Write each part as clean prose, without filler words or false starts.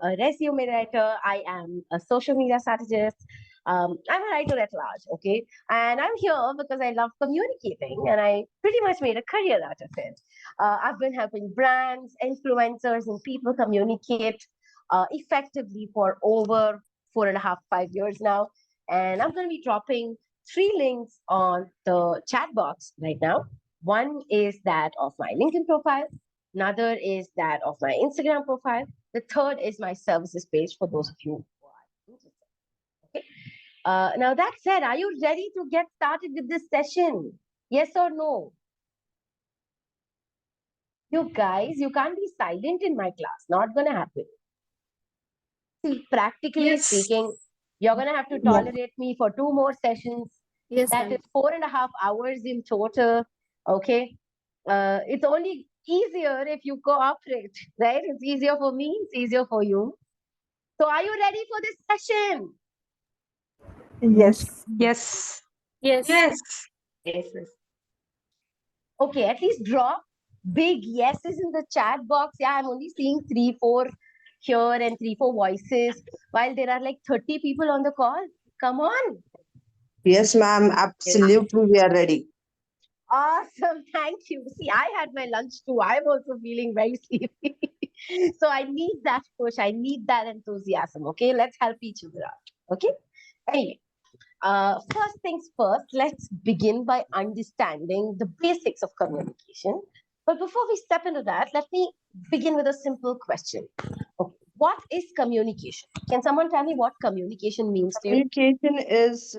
a resume writer. I am a social media strategist. I'm a writer at large, okay? And I'm here because I love communicating and I pretty much made a career out of it. I've been helping brands, influencers, and people communicate effectively for over 4.5, 5 years now. And I'm going to be dropping 3 links on the chat box right now. One is that of my LinkedIn profile, another is that of my Instagram profile, the third is my services page for those of you who are interested. Okay. Now, that said, are you ready to get started with this session? Yes or no? You guys, you can't be silent in my class. Not going to happen. See, practically Yes. speaking, you're going to have to tolerate me for 2 more sessions. Yes, That ma'am. is 4.5 hours in total. Okay. It's only easier if you cooperate, right? It's easier for me, it's easier for you. So, are you ready for this session? Yes. Yes. Yes. Yes. Yes. Okay, at least drop big yeses in the chat box. Yeah, I'm only seeing 3, 4 here and 3, 4 voices while there are like 30 people on the call. Come on. Yes, ma'am. Absolutely, we are ready. Awesome. Thank you. See, I had my lunch too. I'm also feeling very sleepy. So I need that push. I need that enthusiasm. Okay, let's help each other out. Okay. Anyway, first things first, let's begin by understanding the basics of communication. But before we step into that, let me begin with a simple question. Okay. What is communication? Can someone tell me what communication means to you? Communication is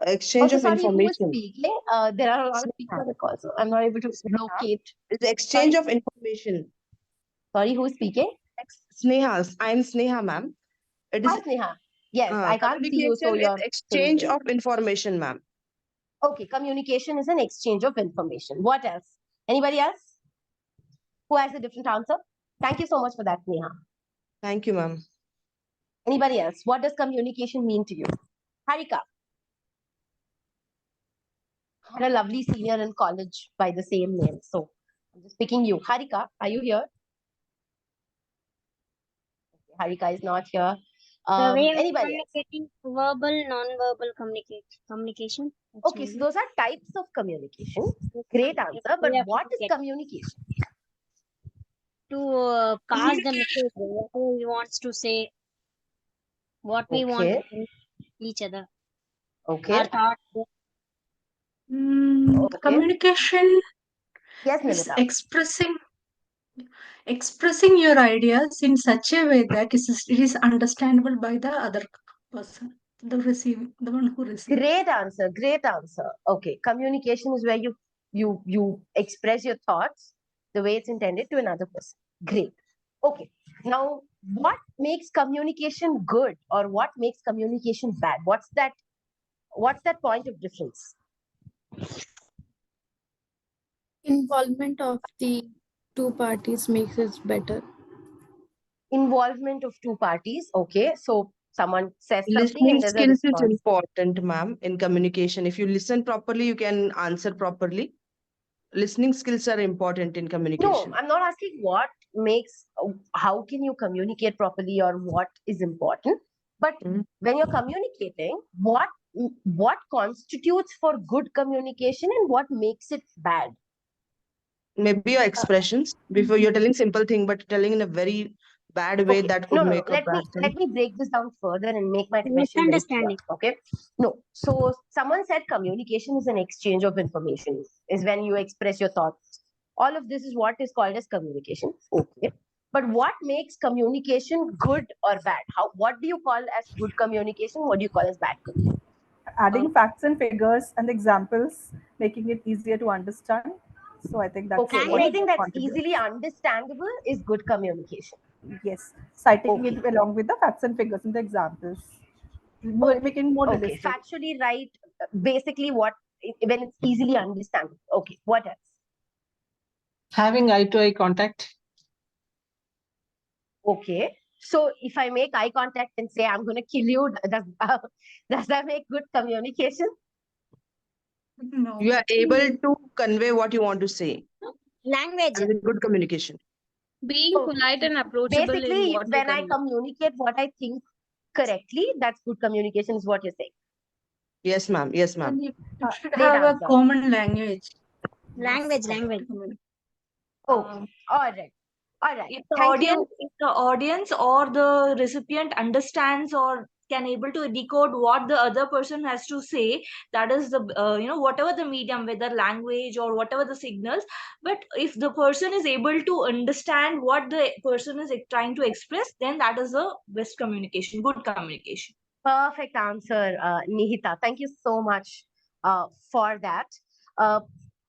exchange Also, of sorry, who is information. speaking? There are a lot of people on the call, so I'm not able to locate. It's exchange Sorry? of information. Sorry, who is speaking? Sneha, I'm Sneha, ma'am. It is Hi, Sneha. Yes, I can't see you, so communication is you're exchange finishing. of information, ma'am. Okay, communication is an exchange of information. What else? Anybody else who has a different answer? Thank you so much for that, Neha. Thank you, ma'am. Anybody else? What does communication mean to you? Harika. I had a lovely senior in college by the same name, so I'm just picking you. Harika, are you here? Okay, Harika is not here. The way of Anybody else? communicating, verbal, non-verbal communication. That's Okay, so mainly. those are types of communication. Great answer. But Way of what is communicating. communication? To pass the message, whatever he wants to say, what we want to Okay. tell each other. Okay. Our thoughts. Okay. Communication Yes, is Nimita. expressing your ideas in such a way that it is understandable by the other person, the one who receives. Great answer. Great answer. Okay. Communication is where you express your thoughts the way it's intended to another person. Great. Okay. Now, what makes communication good or what makes communication bad? What's that point of difference? Involvement of the two parties makes it better. Involvement of two parties. Okay. So someone says something Listening and there's a skills is response. important, ma'am, in communication. If you listen properly, you can answer properly. Listening skills are important in No, communication. I'm not asking what makes, how can you communicate properly or what is important. But when you're communicating, what constitutes for good communication and what makes it bad? Maybe your expressions. Before you're telling simple thing, but telling in a very bad way Okay. that could No. make a Let bad me thing. break this down further and make my question very clear. Misunderstanding. Okay. No. So someone said communication is an exchange of information, is when you express your thoughts. All of this is what is called as communication. Okay. But what makes communication good or bad? What do you call as good communication? What do you call as bad communication? Adding facts and figures and examples, making it easier to understand. So I think that's Okay. what Anything that's contributes. easily understandable is good communication. Yes, citing Okay. it along with the facts and figures and the examples, making more Okay. realistic. Factually right. Basically, when it's easily understandable. Okay. What else? Having eye-to-eye contact. Okay. So if I make eye contact and say I'm going to kill you, does that make good communication? You are able to convey what you want to say. Language. That is a good communication. Being So polite and approachable in basically, what you when I communicate. communicate what I think correctly, that's good communication, is what you're saying. Yes, ma'am. Yes, ma'am. And you should Great have a answer. common language. Language. Okay. All right. All right. If the Thank audience, you. if the audience or the recipient understands or can able to decode what the other person has to say, that is the whatever the medium, whether language or whatever the signals, but if the person is able to understand what the person is trying to express, then that is the best communication, good communication. Perfect answer, Nihita. Thank you so much for that.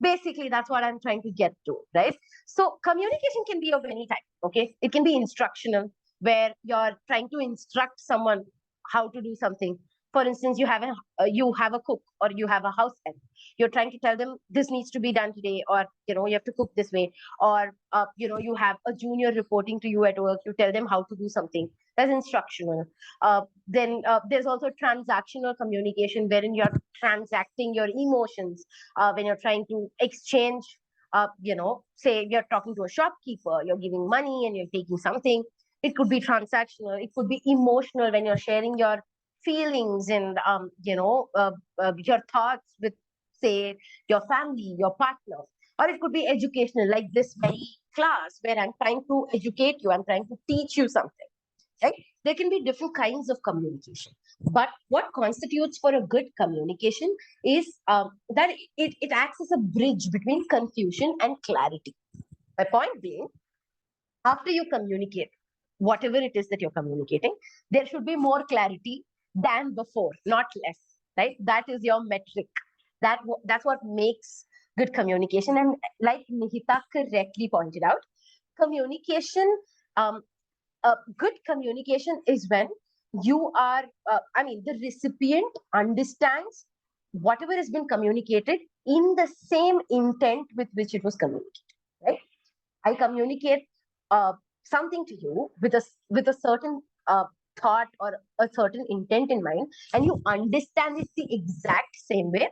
Basically, that's what I'm trying to get to, right? So communication can be of any type, okay? It can be instructional, where you're trying to instruct someone how to do something. For instance, you have a cook, or you have a house help. You're trying to tell them this needs to be done today, or you have to cook this way, or you have a junior reporting to you at work. You tell them how to do something. That's instructional. Then there's also transactional communication, wherein you're transacting your emotions, when you're trying to exchange, say you're talking to a shopkeeper, you're giving money and you're taking something. It could be transactional. It could be emotional, when you're sharing your feelings and your thoughts with, say, your family, your partner. Or it could be educational, like this very class, where I'm trying to educate you, I'm trying to teach you something, right? There can be different kinds of communication, but what constitutes for a good communication is that it acts as a bridge between confusion and clarity. My point being, after you communicate whatever it is that you're communicating, there should be more clarity than before, not less, right? That is your metric. That's what makes good communication. And like Nihita correctly pointed out, communication, good communication is when you are, the recipient understands whatever has been communicated in the same intent with which it was communicated, right? I communicate something to you with a certain thought or a certain intent in mind, and you understand it the exact same way.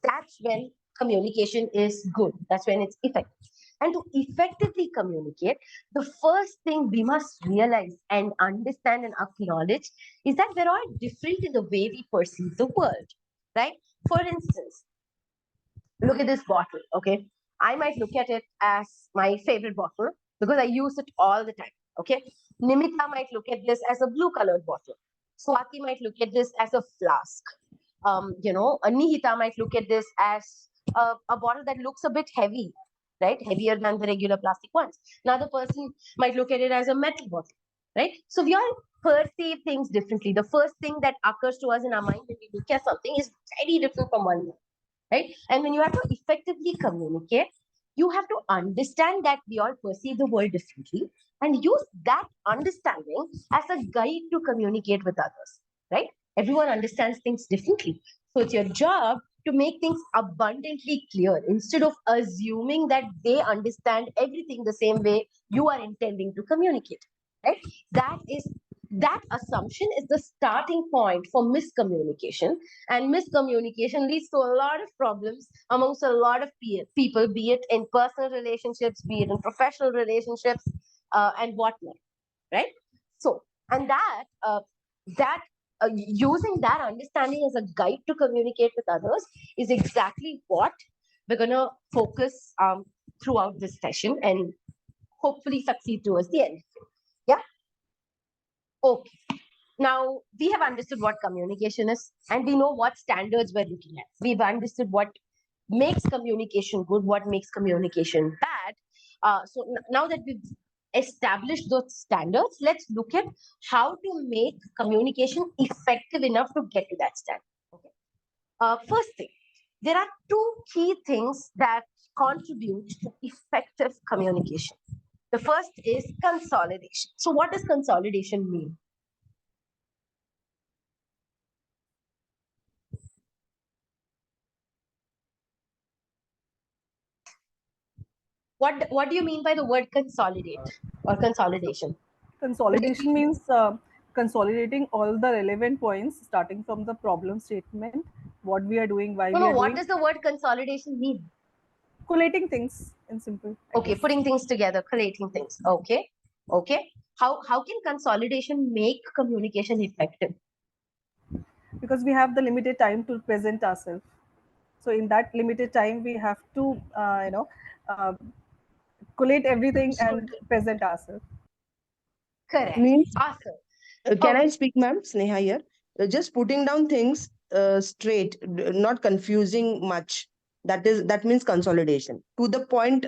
That's when communication is good. That's when it's effective. And to effectively communicate, the first thing we must realize and understand and acknowledge is that we're all different in the way we perceive the world, right? For instance, look at this bottle, okay? I might look at it as my favorite bottle because I use it all the time, okay? Nimita might look at this as a blue colored bottle. Swati might look at this as a flask. Nihita might look at this as a bottle that looks a bit heavy, right? Heavier than the regular plastic ones. Another person might look at it as a metal bottle, right? So we all perceive things differently. The first thing that occurs to us in our mind when we look at something is very different from one another, right? And when you have to effectively communicate, you have to understand that we all perceive the world differently and use that understanding as a guide to communicate with others, right? Everyone understands things differently. So it's your job to make things abundantly clear instead of assuming that they understand everything the same way you are intending to communicate, right? That assumption is the starting point for miscommunication, and miscommunication leads to a lot of problems amongst a lot of people, be it in personal relationships, be it in professional relationships, and whatnot, right? So, and using that understanding as a guide to communicate with others is exactly what we're going to focus throughout this session and hopefully succeed towards the end. Yeah. Okay. Now we have understood what communication is, and we know what standards we're looking at. We've understood what makes communication good, what makes communication bad. Now that we've established those standards, let's look at how to make communication effective enough to get to that standard. Okay. First thing, there are two key things that contribute to effective communication. The first is consolidation. So what does consolidation mean? What do you mean by the word consolidate or consolidation? Consolidation means consolidating all the relevant points, starting from the problem statement, what we are doing, why we are What doing. does the word consolidation mean? Collating things in simple. I Okay, guess. putting things together, collating things. Okay, okay. How can consolidation make communication effective? Because we have the limited time to present ourselves. So in that limited time, we have to, uh, collate everything and present ourselves. Correct. Means, Awesome. can Okay. I speak, ma'am? Sneha here. Just putting down things straight, not confusing much. That means consolidation. To the point,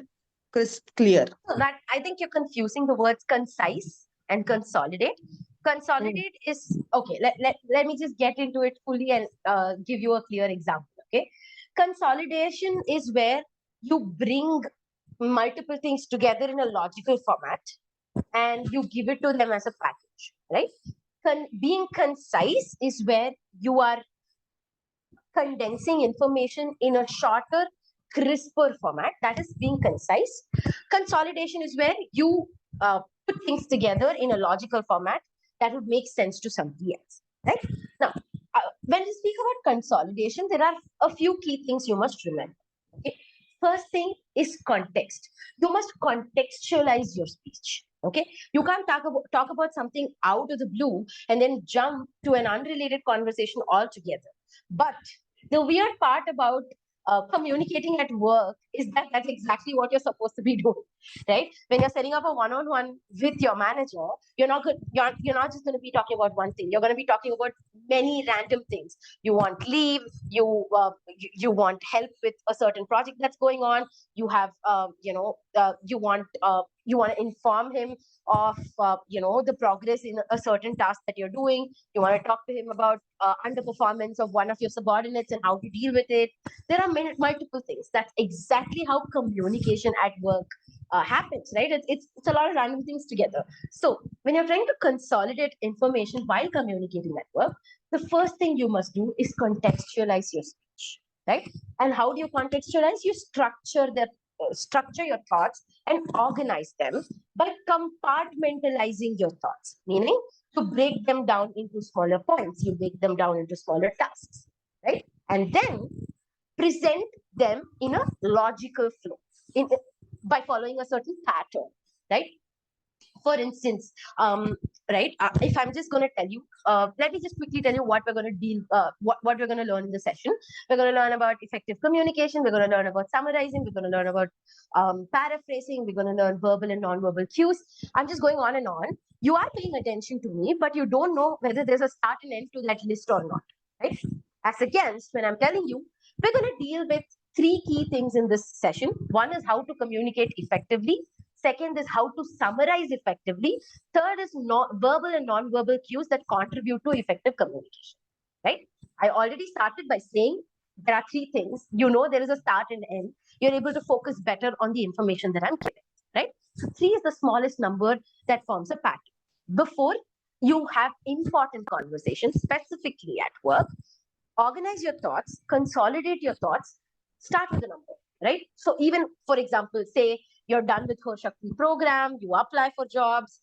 crisp, clear. So that I think you're confusing the words concise and consolidate. Consolidate is okay. Let me just get into it fully and give you a clear example. Okay, consolidation is where you bring multiple things together in a logical format and you give it to them as a package, right? Being concise is where you are condensing information in a shorter, crisper format. That is being concise. Consolidation is where you put things together in a logical format that would make sense to somebody else, right? Now, when we speak about consolidation, there are a few key things you must remember. Okay? First thing is context. You must contextualize your speech. Okay, you can't talk about something out of the blue and then jump to an unrelated conversation altogether. But the weird part about communicating at work is that that's exactly what you're supposed to be doing, right? When you're setting up a one-on-one with your manager, you're not just going to be talking about one thing. You're going to be talking about many random things. You want leave, you want help with a certain project that's going on. You have you want to inform him of the progress in a certain task that you're doing. You want to talk to him about underperformance of one of your subordinates and how to deal with it. There are multiple things. That's exactly how communication at work happens, right? It's a lot of random things together. So when you're trying to consolidate information while communicating at work, the first thing you must do is contextualize your speech, right? And how do you contextualize? You structure your thoughts and organize them by compartmentalizing your thoughts, meaning to break them down into smaller points. You break them down into smaller tasks, right? And then present them in a logical flow by following a certain pattern, right? For instance, right, if I'm just going to tell you, let me just quickly tell you what we're going to what we're going to learn in the session. We're going to learn about effective communication. We're going to learn about summarizing. We're going to learn about paraphrasing. We're going to learn verbal and non-verbal cues. I'm just going on and on. You are paying attention to me, but you don't know whether there's a start and end to that list or not, right? As against, when I'm telling you, we're going to deal with three key things in this session. One is how to communicate effectively. Second is how to summarize effectively. Third is verbal and non-verbal cues that contribute to effective communication, right? I already started by saying there are three things. You know there is a start and end. You're able to focus better on the information that I'm giving, right? So 3 is the smallest number that forms a pattern. Before you have important conversations, specifically at work, organize your thoughts, consolidate your thoughts, start with a number, right? So even, for example, say you're done with Her Shakti program, you apply for jobs,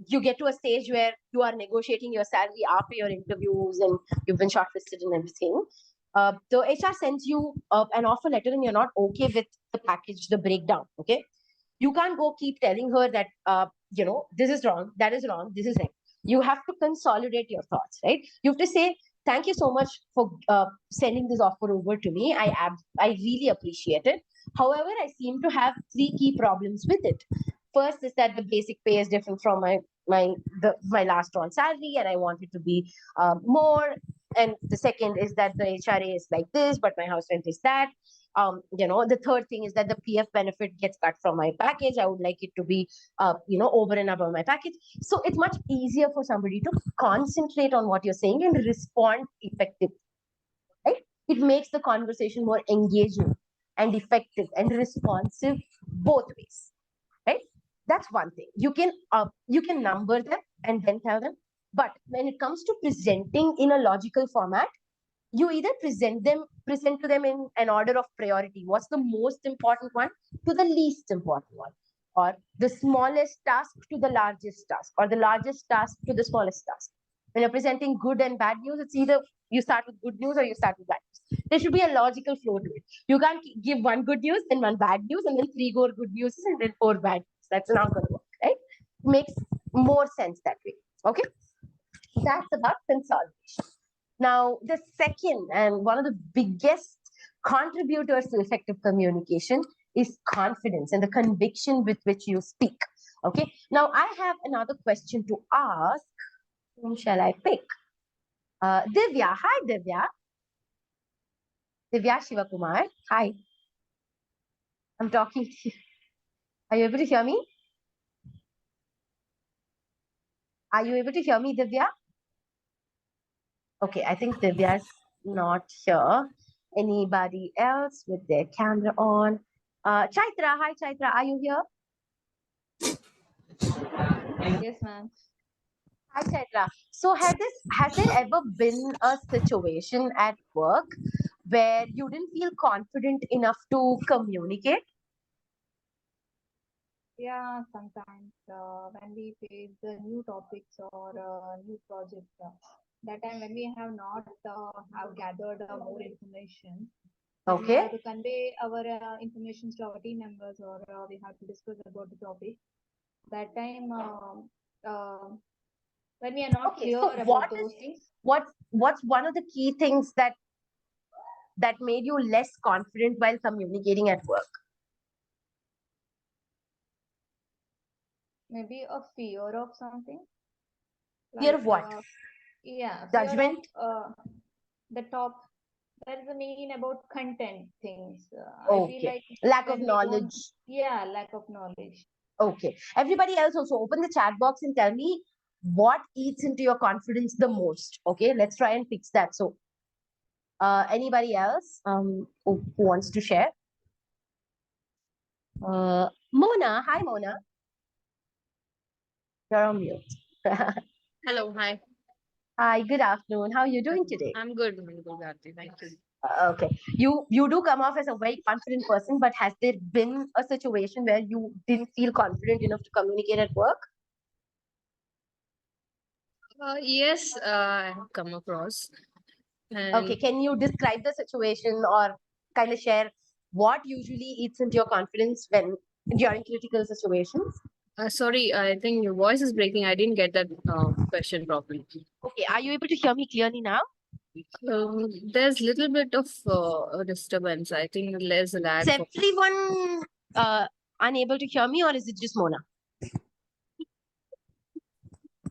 you get to a stage where you are negotiating your salary after your interviews and you've been shortlisted and everything. The HR sends you an offer letter and you're not okay with the package, the breakdown, okay? You can't go keep telling her that, this is wrong, that is wrong, this is right. You have to consolidate your thoughts, right? You have to say, thank you so much for sending this offer over to me. I really appreciate it. However, I seem to have 3 key problems with it. First is that the basic pay is different from my last on salary, and I want it to be more. And the second is that the HRA is like this, but my house rent is that. The third thing is that the PF benefit gets cut from my package. I would like it to be, over and above my package. So it's much easier for somebody to concentrate on what you're saying and respond effectively, right? It makes the conversation more engaging and effective and responsive both ways, right? That's one thing. You can number them and then tell them. But when it comes to presenting in a logical format, you either present to them in an order of priority. What's the most important one to the least important one, or the smallest task to the largest task, or the largest task to the smallest task. When you're presenting good and bad news, it's either You start with good news or you start with bad news. There should be a logical flow to it. You can't give one good news, then one bad news, and then 3 more good news, and then 4 bad news. That's not going to work, right? Makes more sense that way. Okay? That's about consolidation. Now, the second and one of the biggest contributors to effective communication is confidence and the conviction with which you speak. Okay? Now, I have another question to ask. Whom shall I pick? Divya. Hi, Divya. Divya Shivakumar. Hi. I'm talking to you. Are you able to hear me? Are you able to hear me, Divya? Okay, I think Divya's not here. Anybody else with their camera on? Chaitra. Hi, Chaitra. Are you here? Yes, ma'am. Hi, Chaitra. So has there ever been a situation at work where you didn't feel confident enough to communicate? Yeah, sometimes when we face the new topics or new projects, that time when we have not have gathered more information, we Okay. have to convey our information to our team members, or we have to discuss about the topic. That time, when we are not Okay, clear so about those things, what's one of the key things that made you less confident while communicating at work? maybe a fear of something. Fear of what? Yeah, Judgment? fear of the top. That's the mean about content things. I feel Okay. like Lack of when we don't, knowledge. yeah, lack of knowledge. Okay. Everybody else also open the chat box and tell me what eats into your confidence the most. Okay, let's try and fix that. So, anybody else who wants to share? Mona. Hi, Mona. You're on mute. Hello, hi. Hi, good afternoon. How are you doing today? I'm good, Bharti. Thank you. Okay. You do come off as a very confident person, but has there been a situation where you didn't feel confident enough to communicate at work? Yes, I have come across. And Okay, can you describe the situation or kind of share what usually eats into your confidence when during critical situations? sorry, I think your voice is breaking. I didn't get that question properly. Okay, are you able to hear me clearly now? There's little bit of disturbance. I think there's a lag. Is everyone unable to hear me, or is it just Mona?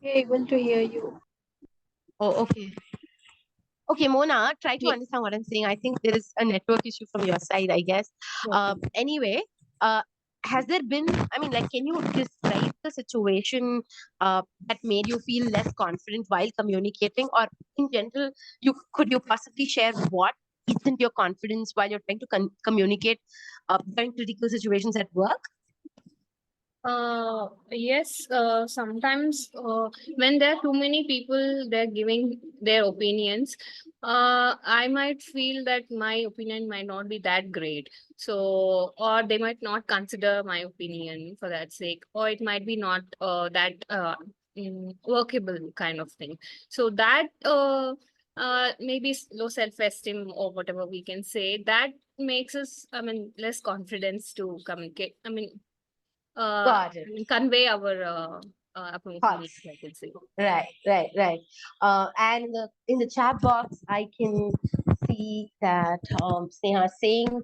We're able to hear you. Oh, okay. Okay, Mona, try to understand what I'm saying. I think there is a network issue from your side, I guess. Anyway, has there been, I mean, like, can you describe the situation that made you feel less confident while communicating? Or in general, could you possibly share what isn't your confidence while you're trying to communicate during critical situations at work? Yes, sometimes when there are too many people, they're giving their opinions. I might feel that my opinion might not be that great. So, or they might not consider my opinion for that sake, or it might be not that workable kind of thing. So that maybe low self-esteem or whatever we can say, that makes us, I mean, less confidence to communicate. I mean, Got it. convey our opinions, Thoughts. I can say. Right. And in the chat box, I can see that Sneha is saying,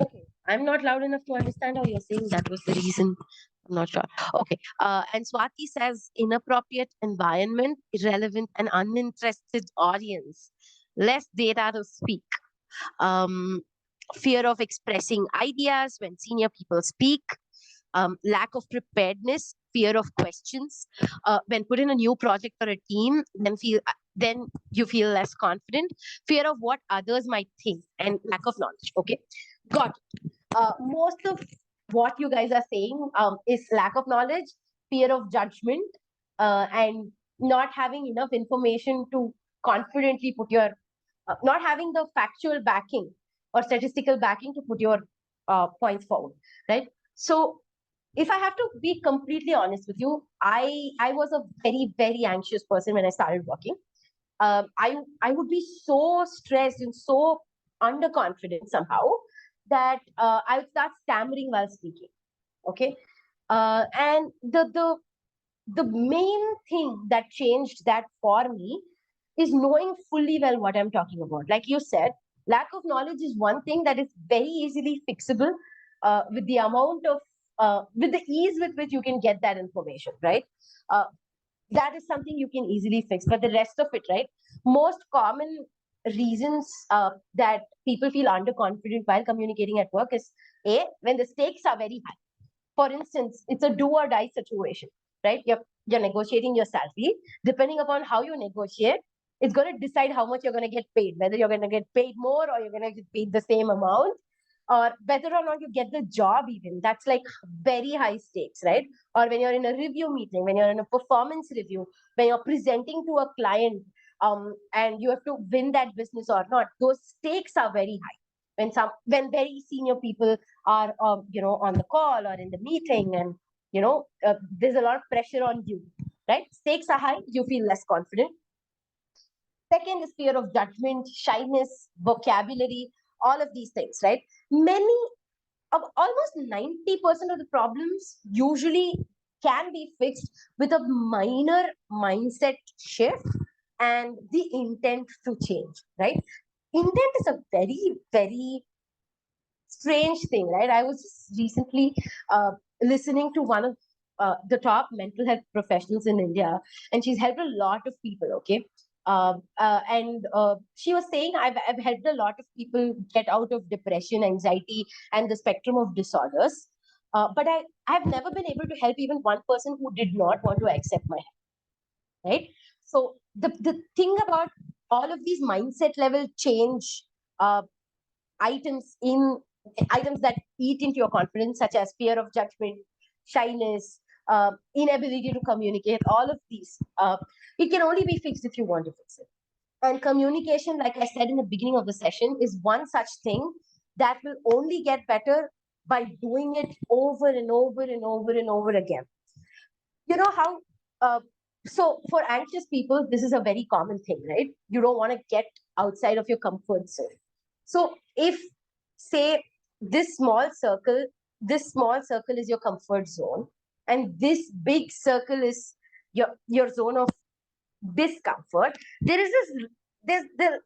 okay, I'm not loud enough to understand, or you're saying that was the reason. I'm not sure. Okay. And Swati says inappropriate environment, irrelevant and uninterested audience, less data to speak. Fear of expressing ideas when senior people speak. Lack of preparedness, fear of questions. When put in a new project or a team, then you feel less confident. Fear of what others might think and lack of knowledge. Okay, got it. Most of what you guys are saying is lack of knowledge, fear of judgment, and not having enough information to confidently put your, not having the factual backing or statistical backing to put your points forward, right? So if I have to be completely honest with you, I was a very, very anxious person when I started working. I would be so stressed and so underconfident somehow that I would start stammering while speaking. Okay, and the main thing that changed that for me is knowing fully well what I'm talking about. Like you said, lack of knowledge is one thing that is very easily fixable with the amount of with the ease with which you can get that information, right? Uh, that is something you can easily fix. But the rest of it, right? Most common reasons that people feel underconfident while communicating at work is A, when the stakes are very high. For instance, it's a do or die situation, right? You're negotiating your salary. Depending upon how you negotiate, it's going to decide how much you're going to get paid, whether you're going to get paid more or you're going to get paid the same amount, or whether or not you get the job even. That's like very high stakes, right? Or when you're in a review meeting, when you're in a performance review, when you're presenting to a client, and you have to win that business or not, those stakes are very high. When very senior people are on the call or in the meeting, and there's a lot of pressure on you, right? Stakes are high, you feel less confident. Second is fear of judgment, shyness, vocabulary, all of these things, right? Almost 90% of the problems usually can be fixed with a minor mindset shift and the intent to change, right? Intent is a very, very strange thing, right? I was just recently listening to one of the top mental health professionals in India, and she's helped a lot of people, okay? And she was saying, I've helped a lot of people get out of depression, anxiety, and the spectrum of disorders. But I've never been able to help even one person who did not want to accept my help, right? So the thing about all of these mindset level change items that eat into your confidence, such as fear of judgment, shyness, inability to communicate, all of these, it can only be fixed if you want to fix it. And communication, like I said in the beginning of the session, is one such thing that will only get better by doing it over and over and over and over again. You know how, so for anxious people, this is a very common thing, right? You don't want to get outside of your comfort zone. So if, say, this small circle is your comfort zone, and this big circle is your zone of discomfort, there'll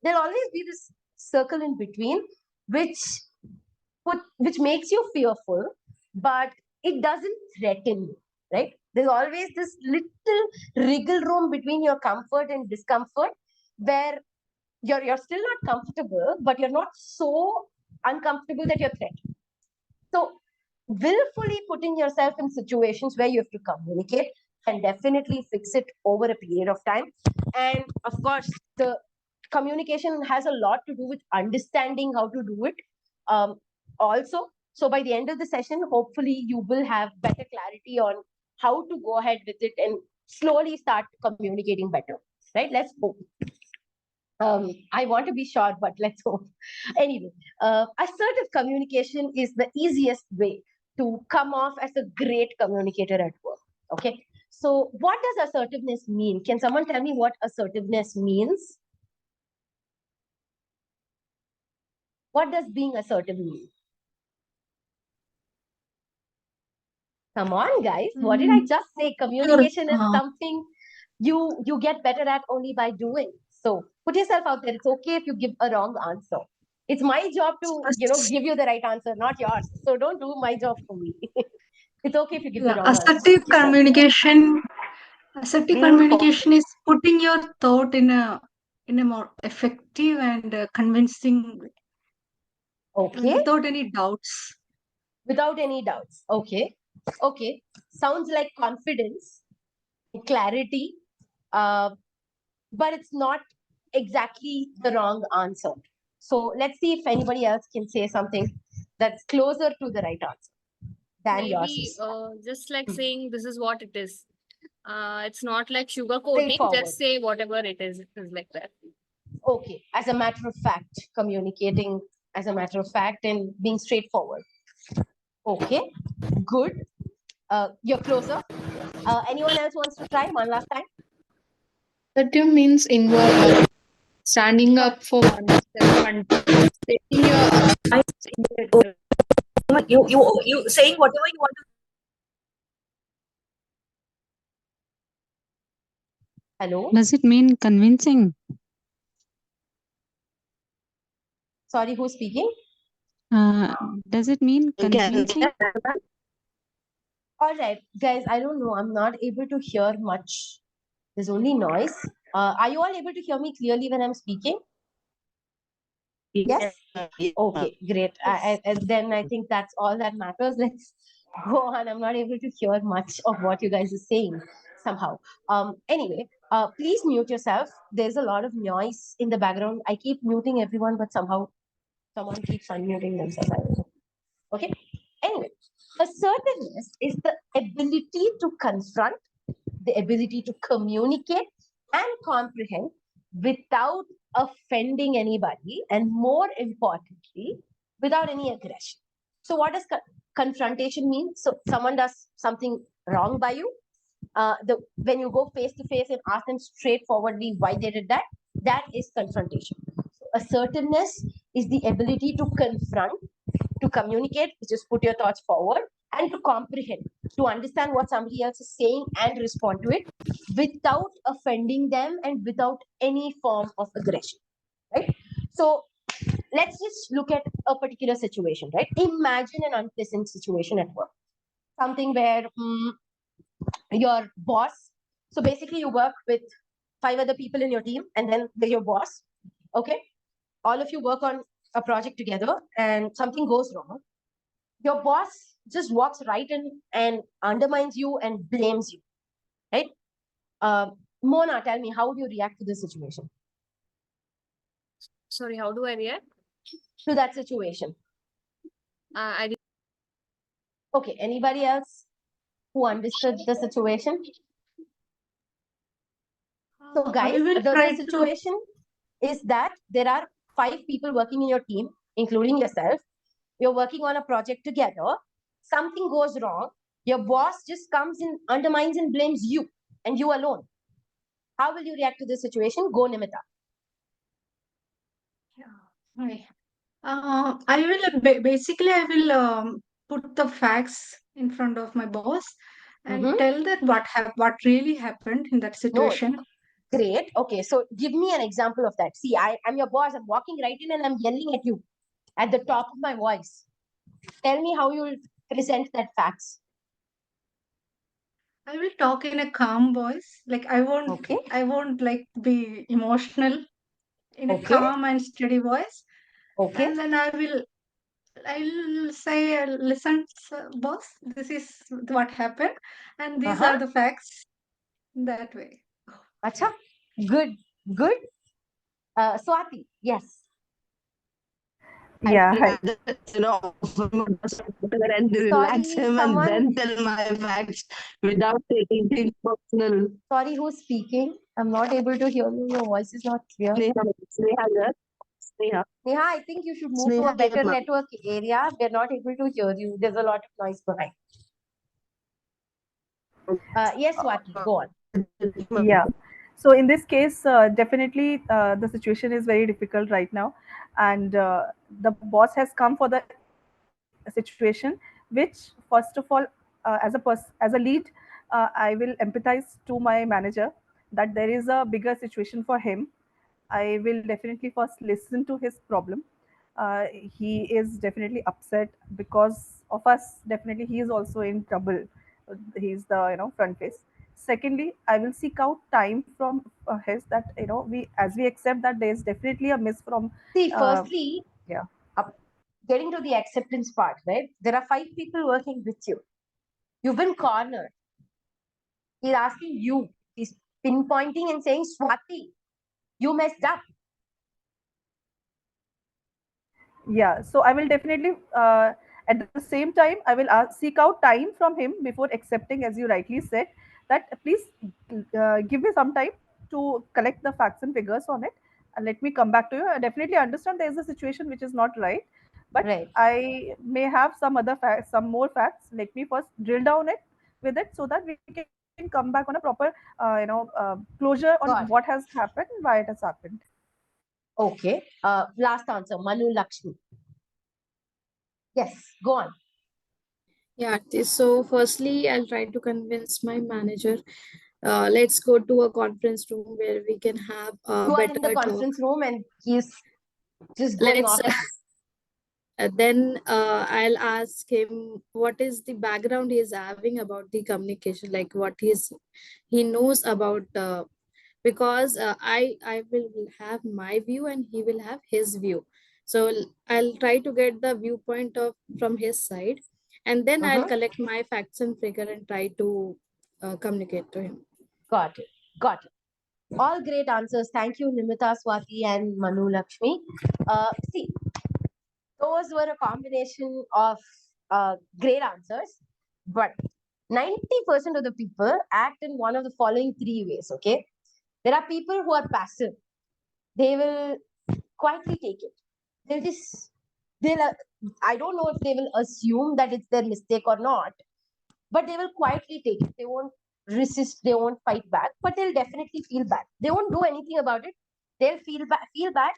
always be this circle in between, which makes you fearful, but it doesn't threaten you, right? There's always this little wriggle room between your comfort and discomfort, where you're still not comfortable, but you're not so uncomfortable that you're threatened. So willfully putting yourself in situations where you have to communicate can definitely fix it over a period of time. And of course, the communication has a lot to do with understanding how to do it also. So by the end of the session, hopefully you will have better clarity on how to go ahead with it and slowly start communicating better, right? Let's hope. I want to be short, but let's hope. Anyway, assertive communication is the easiest way to come off as a great communicator at work. Okay, so what does assertiveness mean? Can someone tell me what assertiveness means? What does being assertive mean? Come on, guys. What did I just say? Communication is something you get better at only by doing. So put yourself out there. It's okay if you give a wrong answer. It's my job to, give you the right answer, not yours. So don't do my job for me. It's okay if you give the wrong answer. Assertive communication is putting your thought in a more effective and convincing way. Okay. Without any doubts. Without any doubts. Okay. Okay. Sounds like confidence, clarity, but it's not exactly the wrong answer. So let's see if anybody else can say something that's closer to the right answer than yours. Maybe just like saying this is what it is. It's not like sugarcoating. Just say whatever it is. It is like that. Okay. As a matter of fact, communicating as a matter of fact and being straightforward. Okay. Good. You're closer. Anyone else wants to try one last time? Assertive means involve standing up for oneself and stating your You saying whatever you want to. Hello? Does it mean convincing? Sorry, who's speaking? Does it mean Can convincing? All right, guys, I don't know. I'm not able to hear much. There's only noise. Are you all able to hear me clearly when I'm speaking? Yes? Okay, great. Then I think that's all that matters. Let's go on. I'm not able to hear much of what you guys are saying somehow. Anyway, please mute yourself. There's a lot of noise in the background. I keep muting everyone, but somehow someone keeps unmuting themselves. I don't know. Okay. Anyway, assertiveness is the ability to confront, the ability to communicate and comprehend without offending anybody, and more importantly, without any aggression. So, what does confrontation mean? So, someone does something wrong by you. When you go face to face and ask them straightforwardly why they did that, that is confrontation. So, assertiveness is the ability to confront, to communicate, just put your thoughts forward, and to comprehend, to understand what somebody else is saying and respond to it without offending them and without any form of aggression, right? So let's just look at a particular situation, right? Imagine an unpleasant situation at work, something where your boss, so basically you work with 5 other people in your team and then there's your boss, okay? All of you work on a project together and something goes wrong. Your boss just walks right in and undermines you and blames you, right? Mona, tell me, how would you react to this situation? Sorry, how do I react? To that situation. I Okay, anybody else who understood the situation? So guys, I will the try to. situation is that there are 5 people working in your team, including yourself. You're working on a project together. Something goes wrong. Your boss just comes in, undermines and blames you and you alone. How will you react to this situation? Go, Nimita. Hi. I will basically I will put the facts in front of my boss and tell that what really happened in that situation. Great. Okay, so give me an example of that. See, I'm your boss. I'm walking right in and I'm yelling at you at the top of my voice. Tell me how you will present that facts. I will talk in a calm voice. Like I won't like be emotional. In a calm and steady voice. Okay. And then I'll say, listen, boss, this is what happened, and these are the facts. That way. Acha, good, good. Swati, yes. Yeah, hi. And relax him and then tell my facts without taking things personal. Sorry, who's speaking? I'm not able to hear you. Your voice is not clear. Sneha. Neha, I think you should move to a better network area. We're not able to hear you. There's a lot of noise behind. Yes, Swati, go on. Yeah. So in this case, definitely the situation is very difficult right now, and the boss has come for the situation, which first of all, as a lead, I will empathize to my manager that there is a bigger situation for him. I will definitely first listen to his problem. He is definitely upset because of us. Definitely, he is also in trouble. He's the front face. Secondly, I will seek out time from his that we as we accept that there is definitely a miss from. See, firstly, yeah. Getting to the acceptance part, right? There are 5 people working with you. You've been cornered. He's asking you. He's pinpointing and saying, Swati, you messed up. Yeah, so I will definitely at the same time I will seek out time from him before accepting, as you rightly said, that please give me some time to collect the facts and figures on it and let me come back to you. I definitely understand there is a situation which is not right, but I may have some other facts, some more facts. Let me first drill down it with it so that we can can come back on a proper, closure on Got it. what has happened, why it has happened. Okay. Last answer, Manu Lakshmi. Yes, go on. Yeah, so firstly, I'll try to convince my manager. Let's go to a conference room where we can have a You are in the better talk. conference room and he's just going Let's off. then I'll ask him what is the background he is having about the communication, like what he knows about because I will have my view and he will have his view. So I'll try to get the viewpoint of from his side, and then I'll collect my facts and figure and try to communicate to him. Got it. Got it. All great answers. Thank you, Nimita, Swati, and Manu Lakshmi. See, those were a combination of great answers, but 90% of the people act in one of the following three ways. Okay, there are people who are passive. They will quietly take it. I don't know if they will assume that it's their mistake or not, but they will quietly take it. They won't resist, they won't fight back, but they'll definitely feel bad. They won't do anything about it. They'll feel bad.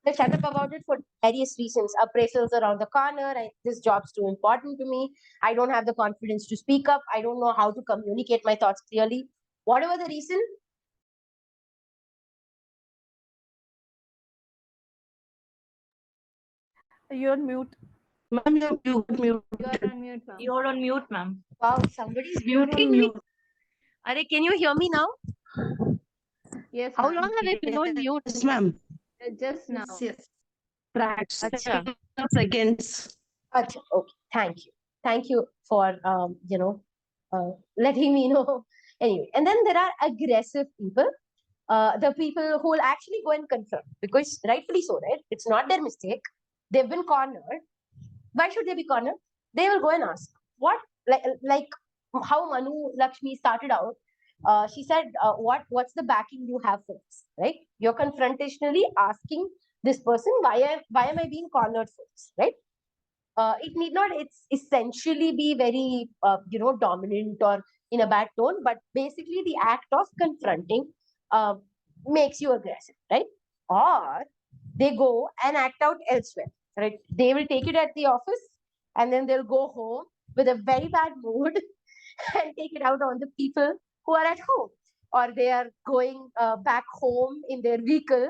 They'll shut up about it for various reasons. Appraisals around the corner. This job's too important to me. I don't have the confidence to speak up. I don't know how to communicate my thoughts clearly. Whatever the reason, You're on mute. Ma'am, you got muted. You're on mute, ma'am. You're on mute, ma'am. wow, somebody's You're on muting me. mute. Are, can you hear me now? Yes, How ma'am. long have I been on mute? Yes, ma'am. Just now. Yes. Fraction of seconds. Acha, okay, thank you. Thank you for letting me know. Anyway, and then there are aggressive people, the people who will actually go and confront, because rightfully so, right? It's not their mistake. They've been cornered. Why should they be cornered? They will go and ask what, like how Manu Lakshmi started out. She said, what's the backing you have for this, right? You're confrontationally asking this person, why am I being cornered for this, right? It need not, it's essentially be very, dominant or in a bad tone, but basically the act of confronting makes you aggressive, right? Or they go and act out elsewhere, right? They will take it at the office and then they'll go home with a very bad mood and take it out on the people who are at home, or they are going back home in their vehicle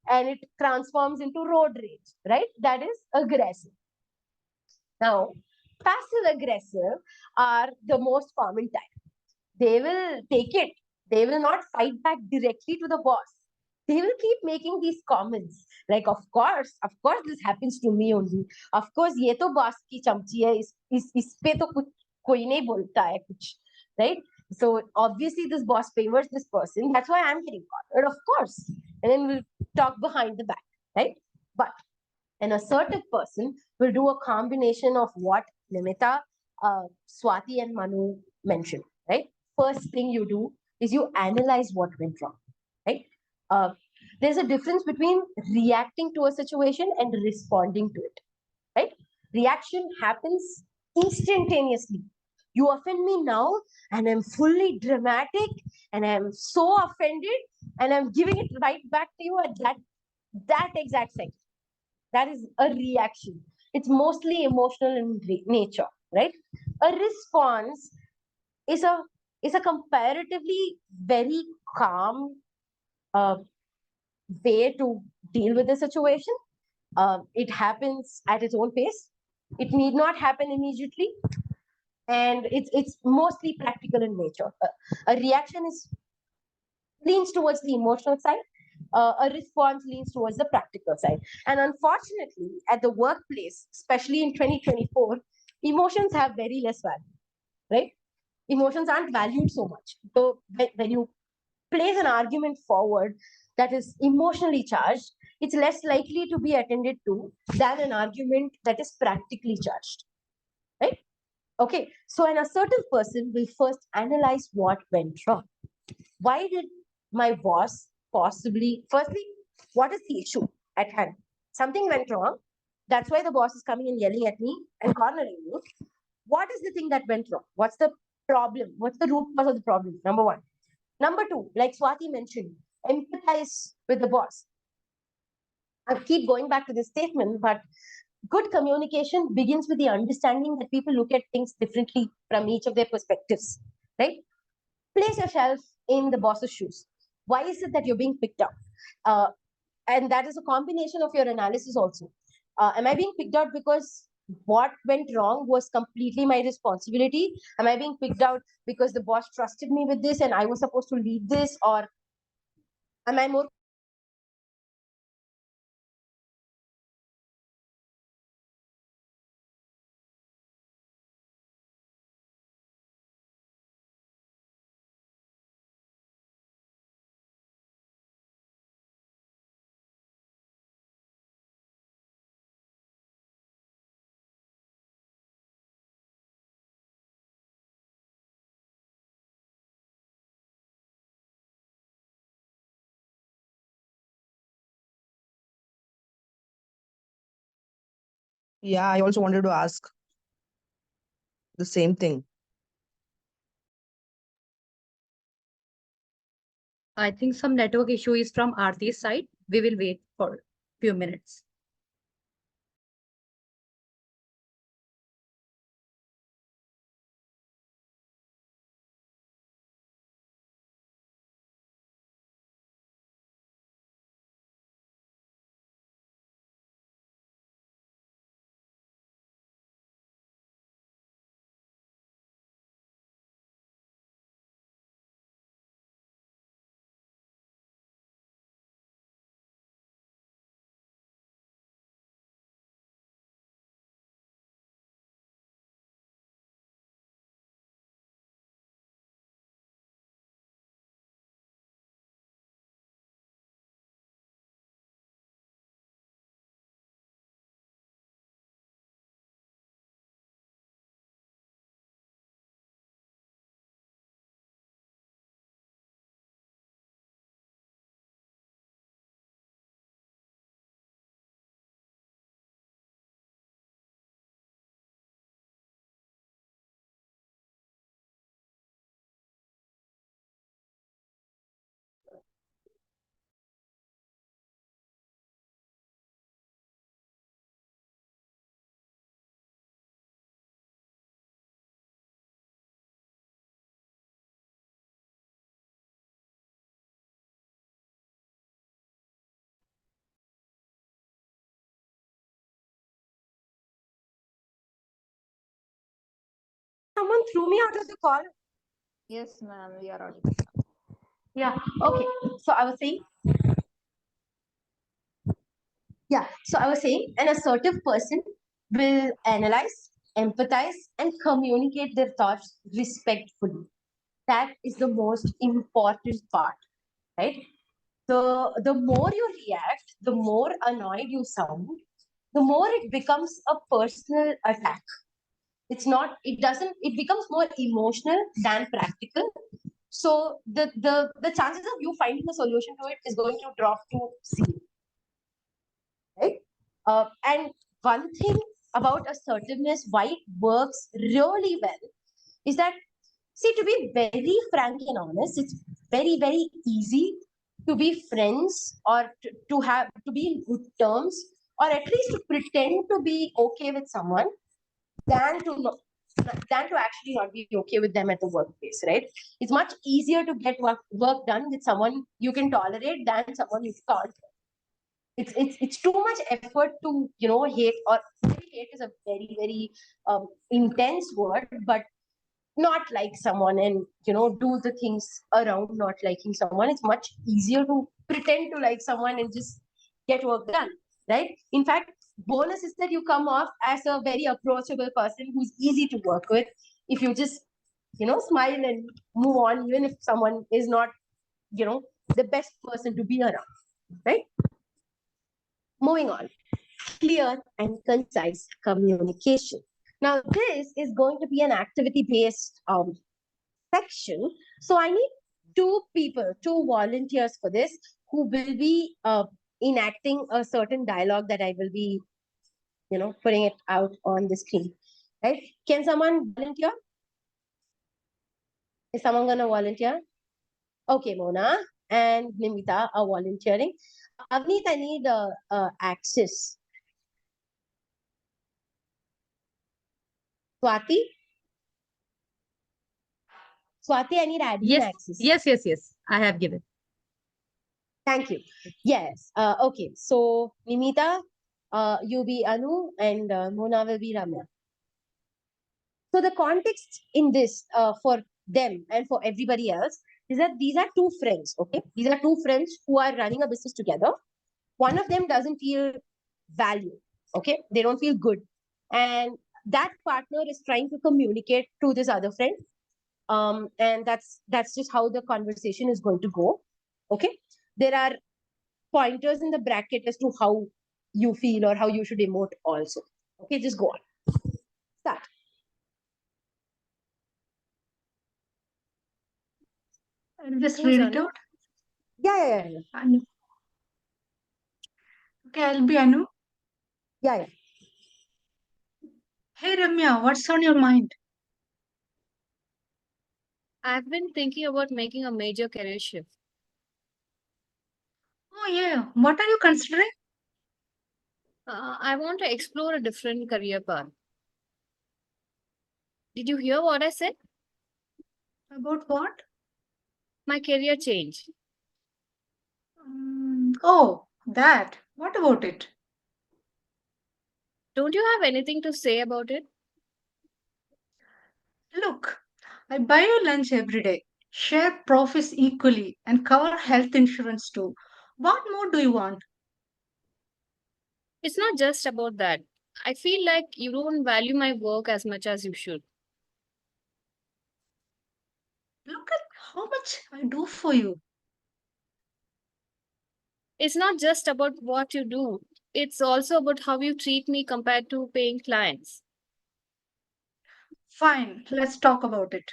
and it transforms into road rage, right? That is aggressive. Now, passive aggressive are the most common type. They will take it. They will not fight back directly to the boss. They will keep making these comments like, of course, this happens to me only. Of course, ये तो boss की चमची है. इस पे तो कुछ कोई नहीं बोलता है कुछ, right? So obviously this boss favors this person. That's why I'm getting cornered, of course. And then we'll talk behind the back, right? But an assertive person will do a combination of what Nimita, Swati, and Manu mentioned, right? First thing you do is you analyze what went wrong, right? There's a difference between reacting to a situation and responding to it, right? Reaction happens instantaneously. You offend me now, and I'm fully dramatic, and I'm so offended, and I'm giving it right back to you at that exact second. That is a reaction. It's mostly emotional in nature, right? A response is a comparatively very calm way to deal with the situation. It happens at its own pace. It need not happen immediately, and it's mostly practical in nature. A reaction leans towards the emotional side. A response leans towards the practical side. And unfortunately, at the workplace, especially in 2024, emotions have very less value, right? Emotions aren't valued so much. So when you place an argument forward that is emotionally charged, it's less likely to be attended to than an argument that is practically charged, right? Okay, so an assertive person will first analyze what went wrong. Why did my boss possibly, firstly, what is the issue at hand? Something went wrong. That's why the boss is coming and yelling at me and cornering me. What is the thing that went wrong? What's the problem? What's the root cause of the problem? Number one. Number two, like Swati mentioned, empathize with the boss. I keep going back to this statement, but good communication begins with the understanding that people look at things differently from each of their perspectives, right? Place yourself in the boss's shoes. Why is it that you're being picked up? And that is a combination of your analysis also. Am I being picked out because what went wrong was completely my responsibility? Am I being picked out because the boss trusted me with this and I was supposed to lead this? Or am I more Yeah, I also wanted to ask the same thing. I think some network issue is from Aarti's side. We will wait for a few minutes. someone threw me out of the call? Yes, ma'am, we are audible. Yeah, okay. So I was saying, an assertive person will analyze, empathize, and communicate their thoughts respectfully. That is the most important part, right? The more you react, the more annoyed you sound, the more it becomes a personal attack. It becomes more emotional than practical. So the chances of you finding a solution to it is going to drop to zero, right? And one thing about assertiveness, why it works really well, is that, see, to be very frank and honest, it's very, very easy to be friends or to be in good terms, or at least to pretend to be okay with someone than to not, than to actually not be okay with them at the workplace, right? It's much easier to get work done with someone you can tolerate than someone you can't. It's too much effort to hate, or maybe hate is a very, very intense word, but not like someone and do the things around not liking someone. It's much easier to pretend to like someone and just get work done, right? In fact, bonus is that you come off as a very approachable person who's easy to work with if you just smile and move on, even if someone is not the best person to be around, right? Moving on. Clear and concise communication. Now this is going to be an activity based section. So I need two volunteers for this, who will be enacting a certain dialogue that I will be, putting it out on the screen. Right? Can someone volunteer? Is someone going to volunteer? Okay, Mona and Nimita are volunteering. Avneet, I need access. Swati? Swati, I need admin Yes, access. yes. I have given. Thank you. Yes. Okay. So, Nimita, you be Anu and Mona will be Ramya. So, the context in this for them and for everybody else is that these are two friends. Okay. These are two friends who are running a business together. One of them doesn't feel value. Okay. They don't feel good. And that partner is trying to communicate to this other friend. And that's just how the conversation is going to go. Okay. There are pointers in the bracket as to how you feel or how you should emote also. Okay, just go on. Start. I'll just Who's read it Anu? out. Yeah. Anu. Okay, I'll be Anu. Yeah. Hey Ramya, what's on your mind? I've been thinking about making a major career shift. Oh yeah, what are you considering? I want to explore a different career path. Did you hear what I said? About what? My career change. Oh, that. What about it? Don't you have anything to say about it? Look, I buy you lunch every day, share profits equally, and cover health insurance too. What more do you want? It's not just about that. I feel like you don't value my work as much as you should. Look at how much I do for you. It's not just about what you do, it's also about how you treat me compared to paying clients. Fine, let's talk about it.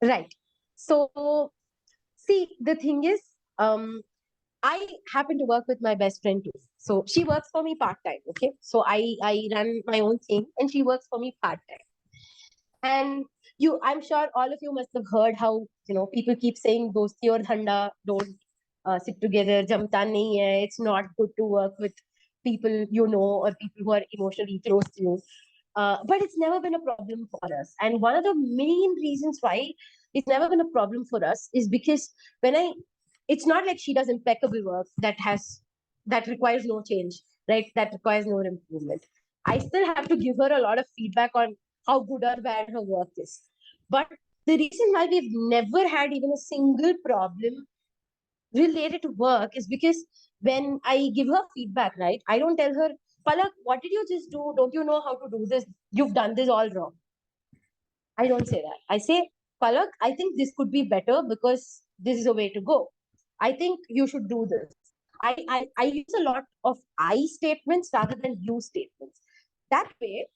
Right. So, see, the thing is, I happen to work with my best friend too. So she works for me part time. Okay. So I run my own thing and she works for me part time. And I'm sure all of you must have heard how, people keep saying dosti aur dhanda don't sit together, jamta nahi hai. It's not good to work with people you know or people who are emotionally close to you. But it's never been a problem for us. And one of the main reasons why it's never been a problem for us is because it's not like she does impeccable work that requires no change, right? That requires no improvement. I still have to give her a lot of feedback on how good or bad her work is. But the reason why we've never had even a single problem related to work is because when I give her feedback, right, I don't tell her, Palak, what did you just do? Don't you know how to do this? You've done this all wrong. I don't say that. I say, Palak, I think this could be better because this is a way to go. I think you should do this. I use a lot of I statements rather than you statements. That way,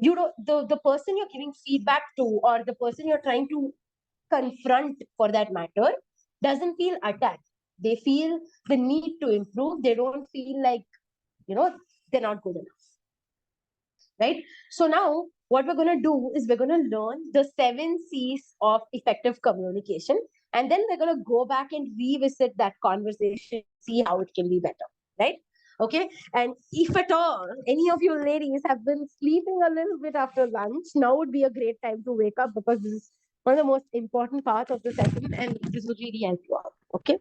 the person you're giving feedback to or the person you're trying to confront for that matter doesn't feel attacked. They feel the need to improve. They don't feel like, they're not good enough. Right? So now what we're going to do is we're going to learn the 7 C's of effective communication. And then we're going to go back and revisit that conversation, see how it can be better. Right? Okay. And if at all any of you ladies have been sleeping a little bit after lunch, now would be a great time to wake up because this is one of the most important parts of the session and this will really help you out. Okay.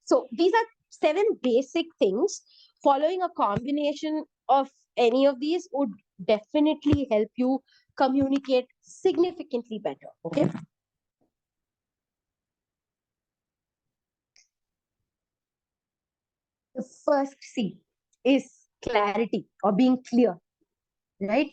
So these are 7 basic things. Following a combination of any of these would definitely help you communicate significantly better. Okay. The first C is clarity or being clear, right?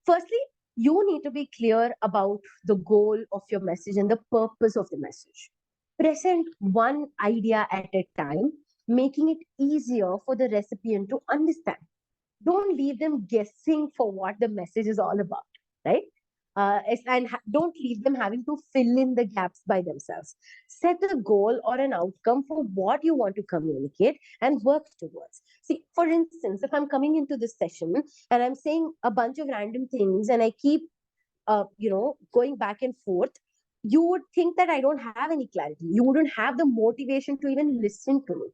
Firstly, you need to be clear about the goal of your message and the purpose of the message. Present one idea at a time, making it easier for the recipient to understand. Don't leave them guessing for what the message is all about, right? Don't leave them having to fill in the gaps by themselves. Set a goal or an outcome for what you want to communicate and work towards. See, for instance, if I'm coming into this session and I'm saying a bunch of random things and I keep going back and forth, you would think that I don't have any clarity. You wouldn't have the motivation to even listen to me,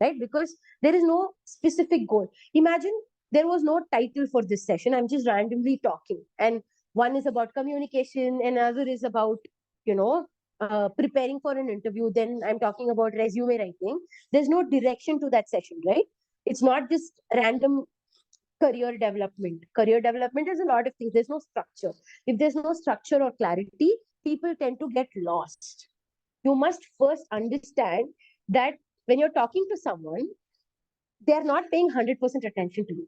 right? Because there is no specific goal. Imagine there was no title for this session. I'm just randomly talking. And one is about communication, and another is about, preparing for an interview. Then I'm talking about resume writing. There's no direction to that session, right? It's not just random career development. Career development is a lot of things. There's no structure. If there's no structure or clarity, people tend to get lost. You must first understand that when you're talking to someone, they're not paying 100% attention to you,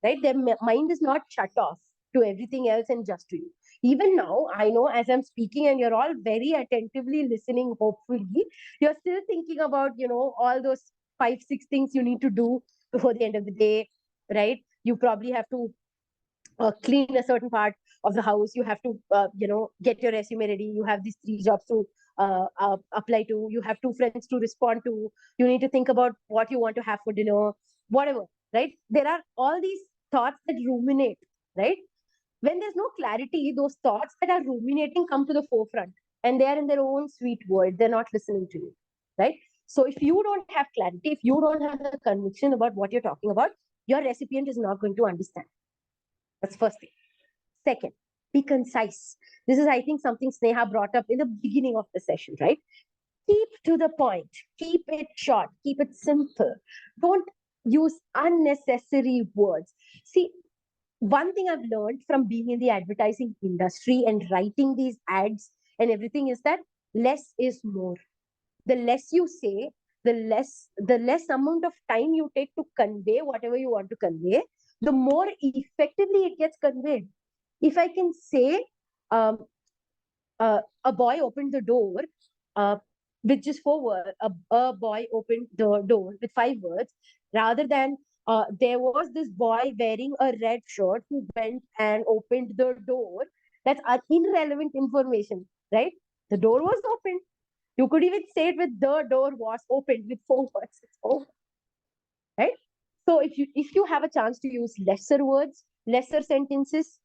right? Their mind is not shut off to everything else and just to you. Even now, I know as I'm speaking and you're all very attentively listening, hopefully, you're still thinking about, all those 5-6 things you need to do before the end of the day, right? You probably have to clean a certain part of the house. You have to, get your resume ready. You have these 3 jobs to apply to. You have 2 friends to respond to. You need to think about what you want to have for dinner, whatever, right? There are all these thoughts that ruminate, right? When there's no clarity, those thoughts that are ruminating come to the forefront, and they are in their own sweet world. They're not listening to you, right? So if you don't have clarity, if you don't have the conviction about what you're talking about, your recipient is not going to understand. That's first thing. Second, be concise. This is, I think, something Sneha brought up in the beginning of the session, right? Keep to the point. Keep it short. Keep it simple. Don't use unnecessary words. See, one thing I've learned from being in the advertising industry and writing these ads and everything is that less is more. The less you say, the less amount of time you take to convey whatever you want to convey, the more effectively it gets conveyed. If I can say, a boy opened the door with just 4 words, a boy opened the door with 5 words, rather than there was this boy wearing a red shirt who went and opened the door. That's irrelevant information, right? The door was opened. You could even say it with the door was opened with 4 words. It's over, right? So if you have a chance to use lesser words, lesser sentences,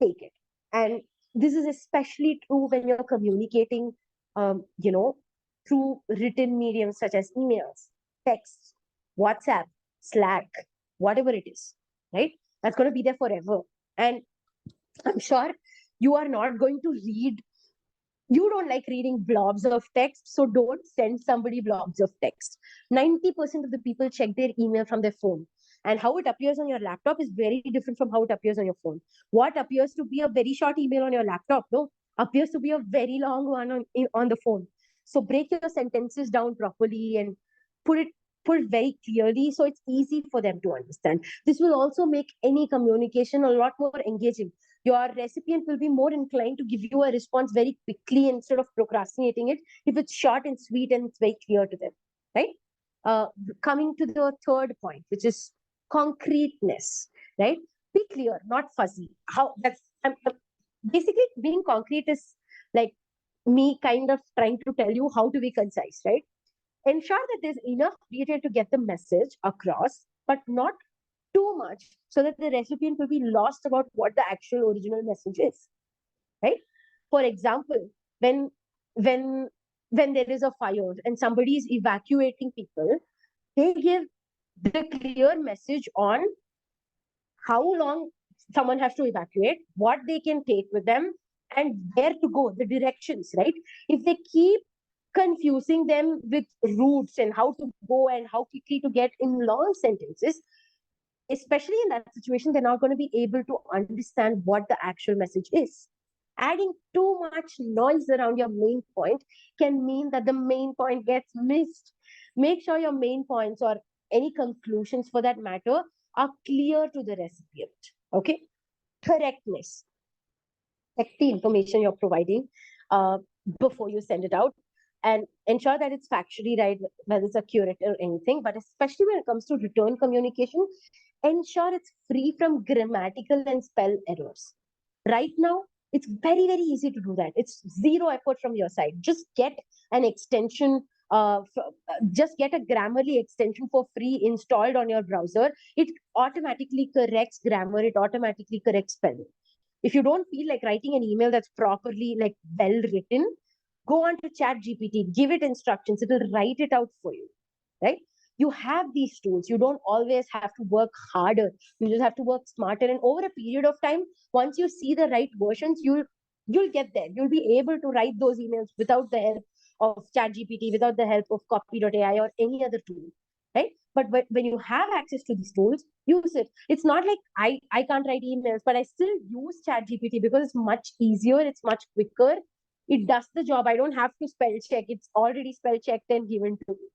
take it. And this is especially true when you're communicating, through written mediums such as emails, texts, WhatsApp, Slack, whatever it is, right? That's going to be there forever. And I'm sure you are not going to read. You don't like reading blobs of text, so don't send somebody blobs of text. 90% of the people check their email from their phone. And how it appears on your laptop is very different from how it appears on your phone. What appears to be a very short email on your laptop, appears to be a very long one on the phone. So break your sentences down properly and put it very clearly so it's easy for them to understand. This will also make any communication a lot more engaging. Your recipient will be more inclined to give you a response very quickly instead of procrastinating it if it's short and sweet and it's very clear to them, right? Coming to the third point, which is concreteness, right? Be clear, not fuzzy. Basically being concrete is like me kind of trying to tell you how to be concise, right? Ensure that there's enough detail to get the message across, but not too much so that the recipient will be lost about what the actual original message is, right? For example, when there is a fire and somebody is evacuating people, they give the clear message on how long someone has to evacuate, what they can take with them, and where to go, the directions, right? If they keep confusing them with routes and how to go and how quickly to get in long sentences, especially in that situation, they're not going to be able to understand what the actual message is. Adding too much noise around your main point can mean that the main point gets missed. Make sure your main points or any conclusions for that matter are clear to the recipient. Okay? Correctness. Check the information you're providing before you send it out, and ensure that it's factually right, whether it's accurate or anything. But especially when it comes to return communication, ensure it's free from grammatical and spell errors. Right now, it's very, very easy to do that. It's zero effort from your side. Just get an extension, just get a Grammarly extension for free installed on your browser. It automatically corrects grammar. It automatically corrects spelling. If you don't feel like writing an email that's properly like well written, go on to ChatGPT, give it instructions, it'll write it out for you, right? You have these tools. You don't always have to work harder. You just have to work smarter. And over a period of time, once you see the right versions, you'll get there. You'll be able to write those emails without the help of ChatGPT, without the help of Copy.ai or any other tool, right? But when you have access to these tools, use it. It's not like I can't write emails, but I still use ChatGPT because it's much easier, it's much quicker. It does the job. I don't have to spell check. It's already spell checked and given to me,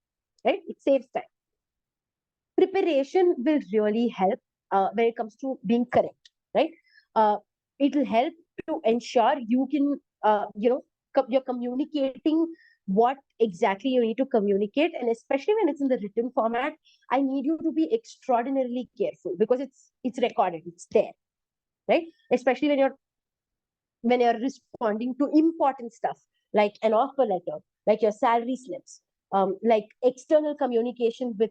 right? It saves time. Preparation will really help when it comes to being correct, right? It will help to ensure you can, you're communicating what exactly you need to communicate. And especially when it's in the written format, I need you to be extraordinarily careful because it's recorded, it's there, right? Especially when you're responding to important stuff like an offer letter, like your salary slips, like external communication with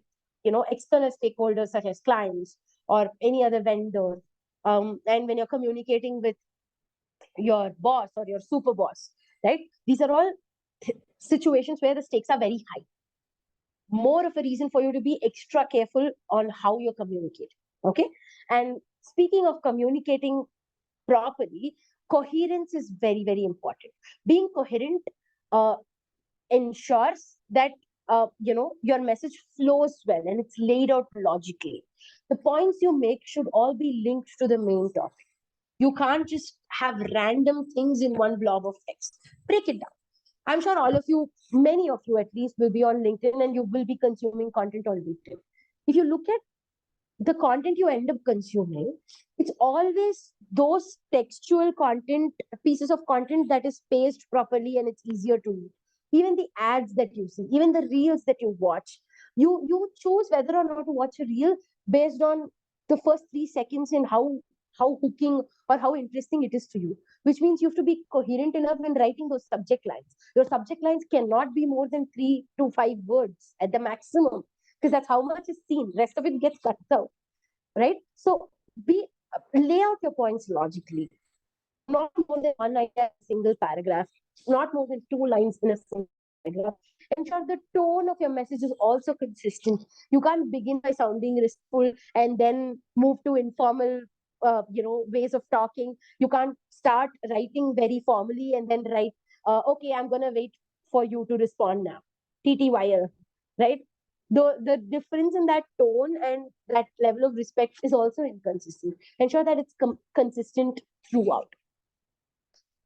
external stakeholders such as clients or any other vendor, and when you're communicating with your boss or your super boss, right? These are all situations where the stakes are very high. More of a reason for you to be extra careful on how you communicate. Okay. And speaking of communicating properly, coherence is very, very important. Being coherent ensures that your message flows well and it's laid out logically. The points you make should all be linked to the main topic. You can't just have random things in one blob of text. Break it down. I'm sure all of you, many of you at least, will be on LinkedIn and you will be consuming content on LinkedIn. If you look at the content you end up consuming, it's always those textual content, pieces of content that is spaced properly and it's easier to read. Even the ads that you see, even the reels that you watch, you choose whether or not to watch a reel based on the first 3 seconds and how hooking or how interesting it is to you, which means you have to be coherent enough when writing those subject lines. Your subject lines cannot be more than 3 to 5 words at the maximum, because that's how much is seen. Rest of it gets cut out, right? So lay out your points logically. Not more than one idea in a single paragraph, not more than 2 lines in a single paragraph. Ensure the tone of your message is also consistent. You can't begin by sounding respectful and then move to informal ways of talking. You can't start writing very formally and then write, okay, I'm going to wait for you to respond now. TTYL, right? The difference in that tone and that level of respect is also inconsistent. Ensure that it's consistent throughout.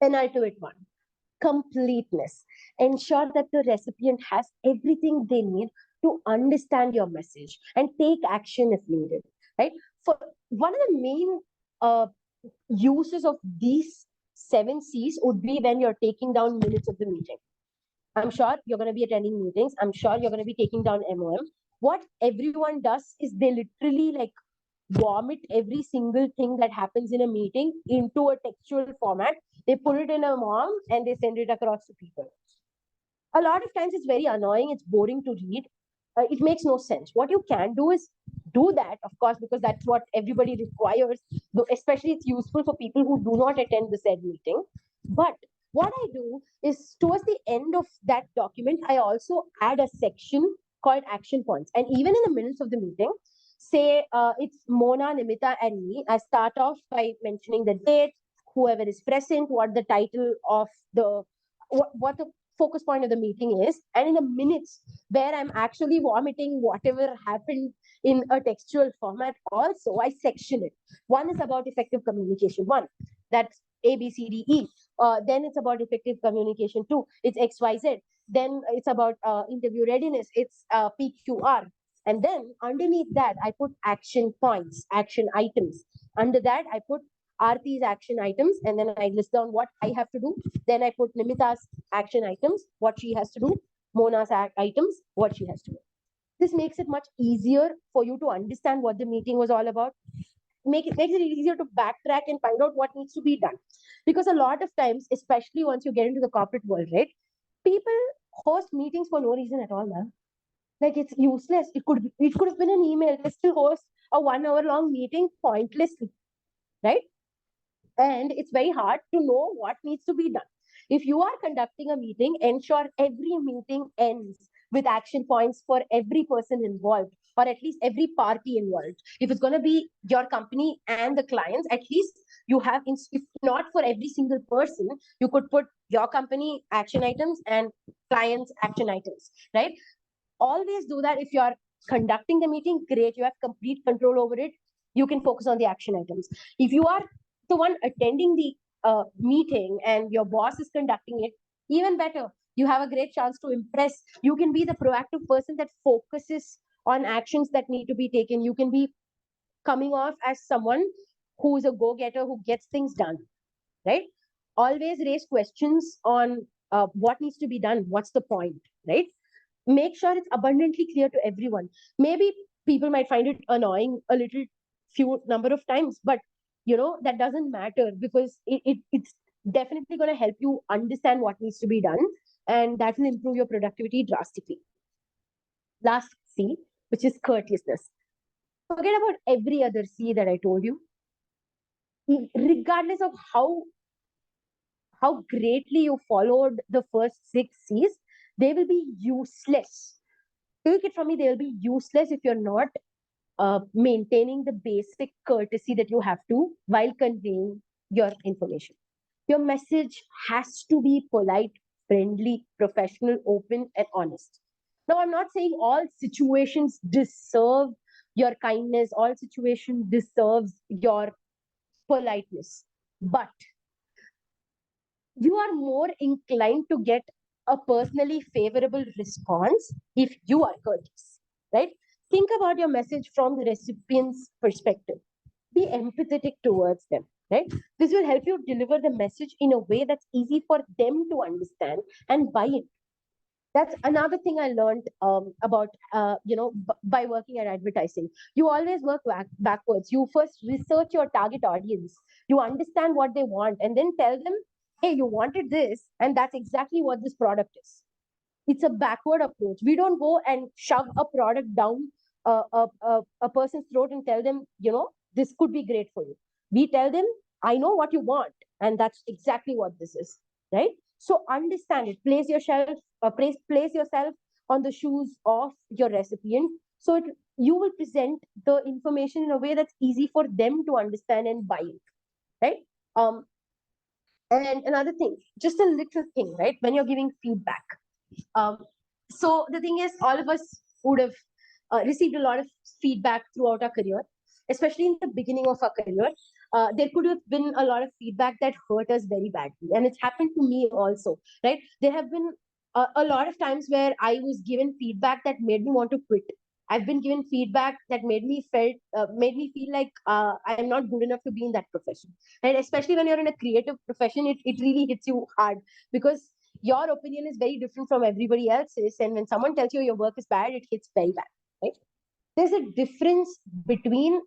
Penultimate one, completeness. Ensure that the recipient has everything they need to understand your message and take action if needed, right? For one of the main uses of these 7 C's would be when you're taking down minutes of the meeting. I'm sure you're going to be attending meetings. I'm sure you're going to be taking down MOM. What everyone does is they literally like vomit every single thing that happens in a meeting into a textual format. They put it in a MOM and they send it across to people. A lot of times it's very annoying. It's boring to read. It makes no sense. What you can do is do that, of course, because that's what everybody requires. Especially it's useful for people who do not attend the said meeting. But what I do is towards the end of that document, I also add a section called action points. And even in the minutes of the meeting, say it's Mona, Nimita, and me, I start off by mentioning the date, whoever is present, what the title of what the focus point of the meeting is, and in the minutes where I'm actually vomiting whatever happened in a textual format, also I section it. One is about effective communication. One, that's A, B, C, D, E. Then it's about effective communication. 2, it's X, Y, Z. Then it's about interview readiness. It's PQR. And then underneath that, I put action points, action items. Under that, I put Aarti's action items, and then I list down what I have to do. Then I put Nimita's action items, what she has to do. Mona's items, what she has to do. This makes it much easier for you to understand what the meeting was all about. Makes it easier to backtrack and find out what needs to be done. Because a lot of times, especially once you get into the corporate world, right? People host meetings for no reason at all, man. Like it's useless. It could have been an email. They still host a 1 hour long meeting pointlessly, right? And it's very hard to know what needs to be done. If you are conducting a meeting, ensure every meeting ends with action points for every person involved, or at least every party involved. If it's going to be your company and the clients, at least you have, if not for every single person, you could put your company action items and clients action items, right? Always do that. If you're conducting the meeting, great, you have complete control over it. You can focus on the action items. If you are the one attending the meeting and your boss is conducting it, even better. You have a great chance to impress. You can be the proactive person that focuses on actions that need to be taken. You can be coming off as someone who is a go-getter, who gets things done, right? Always raise questions on what needs to be done. What's the point, right? Make sure it's abundantly clear to everyone. Maybe people might find it annoying a little few number of times, but that doesn't matter, because it's definitely going to help you understand what needs to be done, and that will improve your productivity drastically. Last C, which is courteousness. Forget about every other C that I told you. Regardless of how greatly you followed the first 6 C's, they will be useless. Take it from me, they will be useless if you're not maintaining the basic courtesy that you have to while conveying your information. Your message has to be polite, friendly, professional, open, and honest. Now, I'm not saying all situations deserve your kindness, all situations deserves your politeness, but you are more inclined to get a personally favorable response if you are courteous, right? Think about your message from the recipient's perspective. Be empathetic towards them, right? This will help you deliver the message in a way that's easy for them to understand and buy it. That's another thing I learned about, by working at advertising. You always work backwards. You first research your target audience. You understand what they want, and then tell them, hey, you wanted this, and that's exactly what this product is. It's a backward approach. We don't go and shove a product down a person's throat and tell them, this could be great for you. We tell them, I know what you want, and that's exactly what this is, right? So understand it. Place yourself on the shoes of your recipient, so you will present the information in a way that's easy for them to understand and buy it, right? And another thing, just a little thing, right? When you're giving feedback. So the thing is, all of us would have received a lot of feedback throughout our career, especially in the beginning of our career. There could have been a lot of feedback that hurt us very badly. And it's happened to me also, right? There have been a lot of times where I was given feedback that made me want to quit. I've been given feedback that made me feel like I'm not good enough to be in that profession. And especially when you're in a creative profession, it really hits you hard, because your opinion is very different from everybody else's. And when someone tells you your work is bad, it hits very bad, right? There's a difference between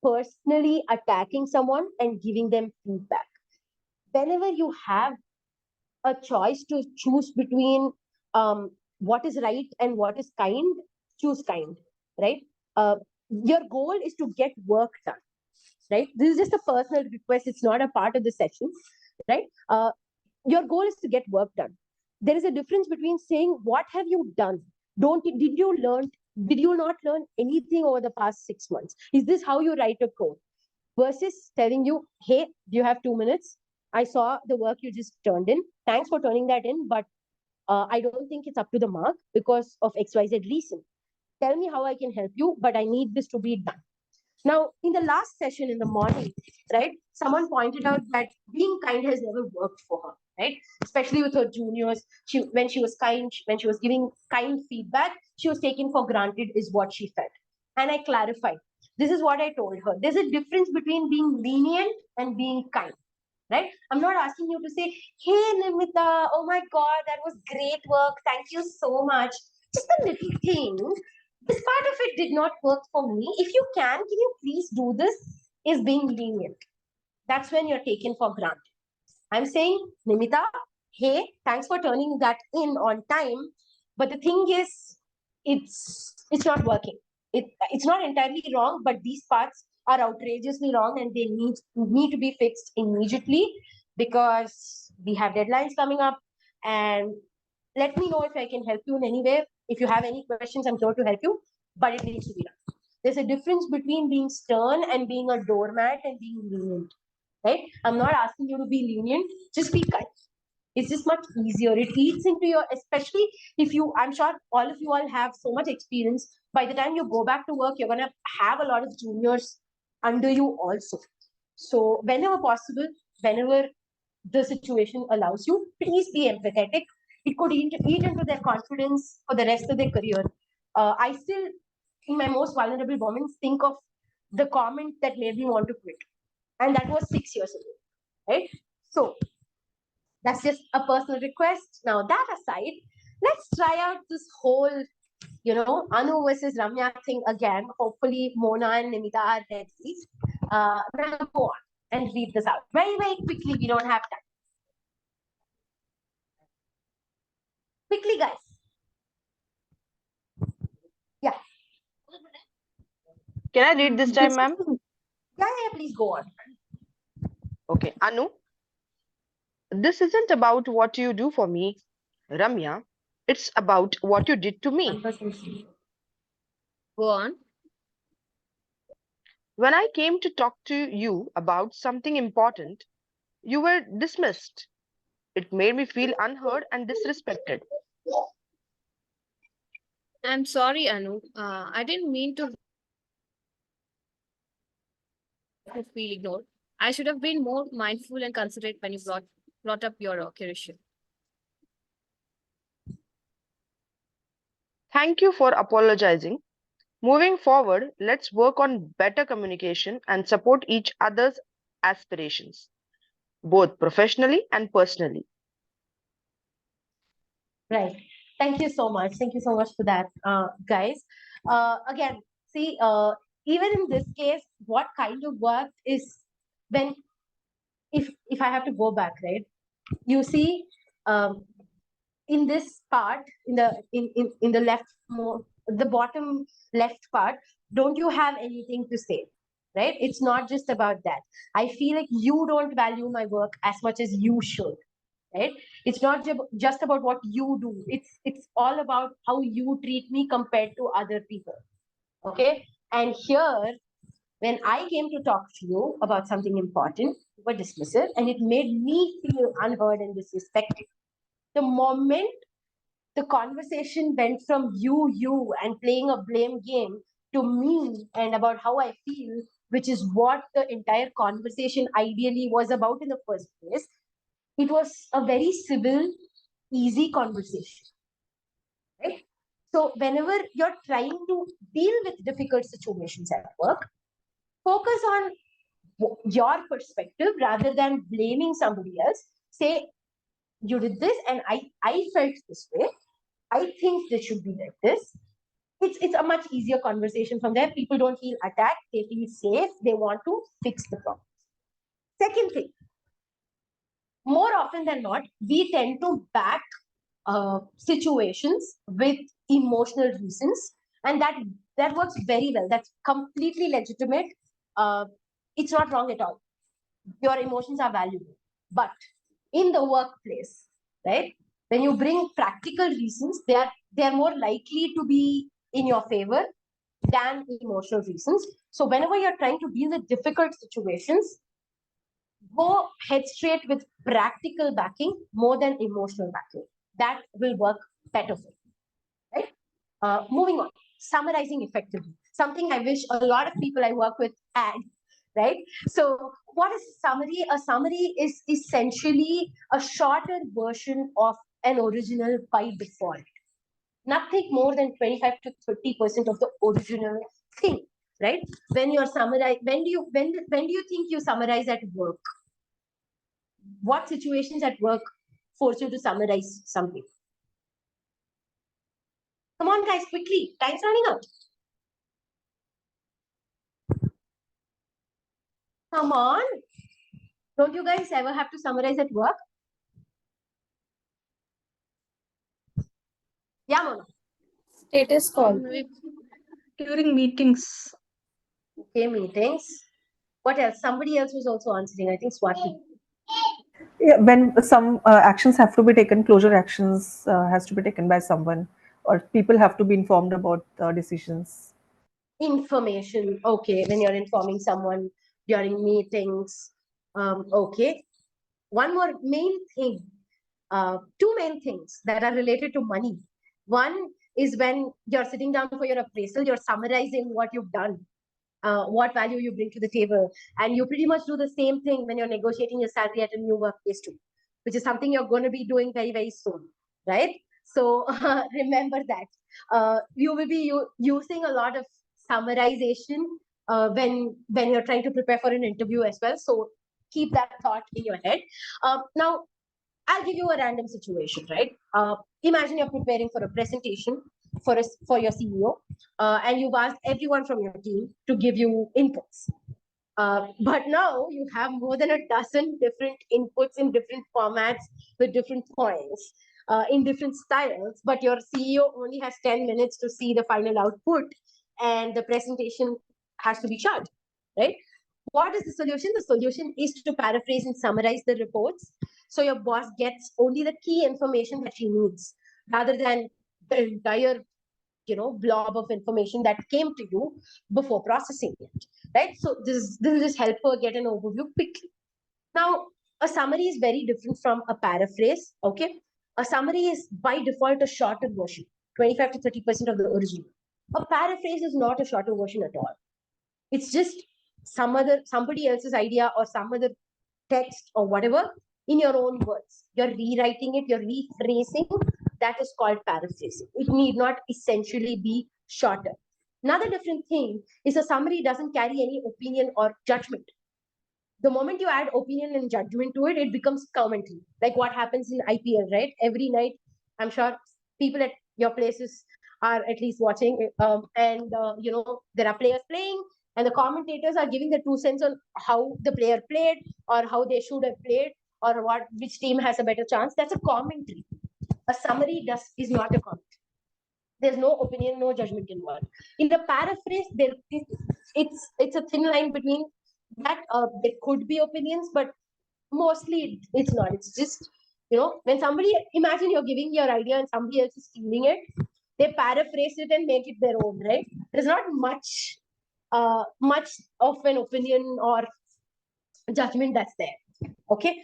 personally attacking someone and giving them feedback. Whenever you have a choice to choose between what is right and what is kind, choose kind, right? Your goal is to get work done, right? This is just a personal request. Not a part of the session, right? Your goal is to get work done. There is a difference between saying, what have you done? Did you not learn anything over the past 6 months? Is this how you write a code? Versus telling you, hey, do you have 2 minutes? I saw the work you just turned in. Thanks for turning that in, but I don't think it's up to the mark because of XYZ reason. Tell me how I can help you, but I need this to be done. Now, in the last session in the morning, right, someone pointed out that being kind has never worked for her, right? Especially with her juniors. When she was kind, when she was giving kind feedback, she was taken for granted is what she felt. And I clarified. This is what I told her. There's a difference between being lenient and being kind, right? I'm not asking you to say, hey, Nimita, oh my God, that was great work. Thank you so much. Just a little thing. This part of it did not work for me. If you can you please do this? Is being lenient. That's when you're taken for granted. I'm saying, Nimita, hey, thanks for turning that in on time. But the thing is, it's not working. It's not entirely wrong, but these parts are outrageously wrong and they need to be fixed immediately, because we have deadlines coming up. And let me know if I can help you in any way. If you have any questions, I'm here to help you, but it needs to be done. There's a difference between being stern and being a doormat and being lenient, right? I'm not asking you to be lenient, just be kind. It's just much easier. It eats into your, especially if you, I'm sure all of you all have so much experience. By the time you go back to work, you're going to have a lot of juniors under you also. So whenever possible, whenever the situation allows you, please be empathetic. It could eat into their confidence for the rest of their career. I still, in my most vulnerable moments, think of the comment that made me want to quit. And that was 6 years ago, right? So that's just a personal request. Now, that aside, let's try out this whole, Anu versus Ramya thing again. Hopefully, Mona and Nimita are ready. Now, go on and read this out very, very quickly. We don't have time. Quickly, guys. Yeah. Can I read this time, ma'am? Yeah, please go on. Okay, Anu. This isn't about what you do for me, Ramya. It's about what you did to me. Go on. When I came to talk to you about something important, you were dismissed. It made me feel unheard and disrespected. I'm sorry, Anu. I didn't mean to feel ignored. I should have been more mindful and considerate when you brought up your question. Thank you for apologizing. Moving forward, let's work on better communication and support each other's aspirations, both professionally and personally. Right. Thank you so much. Thank you so much for that, guys. Again, see, even in this case, what kind of work is when, if I have to go back, right? You see, in this part, in the left, the bottom left part, don't you have anything to say? Right? It's not just about that. I feel like you don't value my work as much as you should. Right? It's not just about what you do. It's all about how you treat me compared to other people. Okay? And here, when I came to talk to you about something important, you were dismissive, and it made me feel unheard and disrespected. The moment the conversation went from you and playing a blame game to me and about how I feel, which is what the entire conversation ideally was about in the first place, it was a very civil, easy conversation. Right? So whenever you're trying to deal with difficult situations at work, focus on your perspective rather than blaming somebody else. Say, you did this and I felt this way. I think this should be like this. It's a much easier conversation from there. People don't feel attacked. They feel safe. They want to fix the problem. Second thing, more often than not, we tend to back situations with emotional reasons, and that works very well. That's completely legitimate. It's not wrong at all. Your emotions are valuable, but in the workplace, right, when you bring practical reasons, they are more likely to be in your favor than emotional reasons. So whenever you're trying to deal with difficult situations, go head straight with practical backing more than emotional backing. That will work better for you, right? Moving on, summarizing effectively. Something I wish a lot of people I work with had, right? So what is summary? A summary is essentially a shorter version of an original by default. Nothing more than 25 to 30% of the original thing, right? When you're summarize, when do you think you summarize at work? What situations at work force you to summarize something? Come on, guys, quickly. Time's running out. Come on. Don't you guys ever have to summarize at work? Yeah, Mona. Status call. During meetings. Okay, meetings. What else? Somebody else was also answering. I think Swati. Yeah, when some actions have to be taken, closure actions has to be taken by someone, or people have to be informed about decisions. Information. Okay, when you're informing someone during meetings. Okay. One more main thing. Two main things that are related to money. One is when you're sitting down for your appraisal, you're summarizing what you've done, what value you bring to the table. And you pretty much do the same thing when you're negotiating your salary at a new workplace too, which is something you're going to be doing very, very soon, right? So remember that. You will be using a lot of summarization when you're trying to prepare for an interview as well. So keep that thought in your head. Now, I'll give you a random situation, right? Imagine you're preparing for a presentation for your CEO, and you've asked everyone from your team to give you inputs. But now you have more than a dozen different inputs in different formats with different points in different styles. But your CEO only has 10 minutes to see the final output, and the presentation has to be short, right? What is the solution? The solution is to paraphrase and summarize the reports so your boss gets only the key information that she needs rather than the entire blob of information that came to you before processing it, right? So this will just help her get an overview quickly. Now, a summary is very different from a paraphrase. Okay, a summary is by default a shorter version, 25 to 30% of the original. A paraphrase is not a shorter version at all. It's just somebody else's idea or some other text or whatever in your own words. You're rewriting it, you're rephrasing. That is called paraphrasing. It need not essentially be shorter. Another different thing is a summary doesn't carry any opinion or judgment. The moment you add opinion and judgment to it, it becomes commentary. Like what happens in IPL, right? Every night, I'm sure people at your places are at least watching, and there are players playing, and the commentators are giving the 2 cents on how the player played or how they should have played or which team has a better chance. That's a commentary. A summary is not a commentary. There's no opinion, no judgment involved. In the paraphrase, it's a thin line between that. There could be opinions, but mostly it's not. It's just when somebody, imagine you're giving your idea and somebody else is stealing it, they paraphrase it and make it their own, right? There's not much of an opinion or judgment that's there. Okay.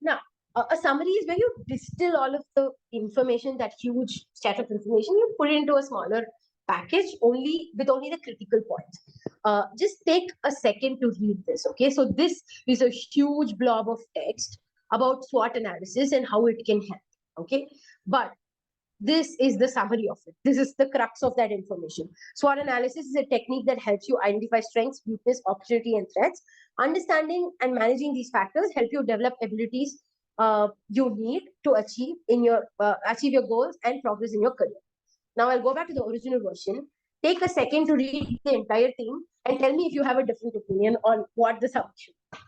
Now, a summary is where you distill all of the information, that huge set of information, you put it into a smaller package with only the critical points. Just take a second to read this. Okay. So this is a huge blob of text about SWOT analysis and how it can help. Okay. But this is the summary of it. This is the crux of that information. SWOT analysis is a technique that helps you identify strengths, weakness, opportunity, and threats. Understanding and managing these factors help you develop abilities you need to achieve your goals and progress in your career. Now I'll go back to the original version. Take a second to read the entire thing and tell me if you have a different opinion on what the summary should be.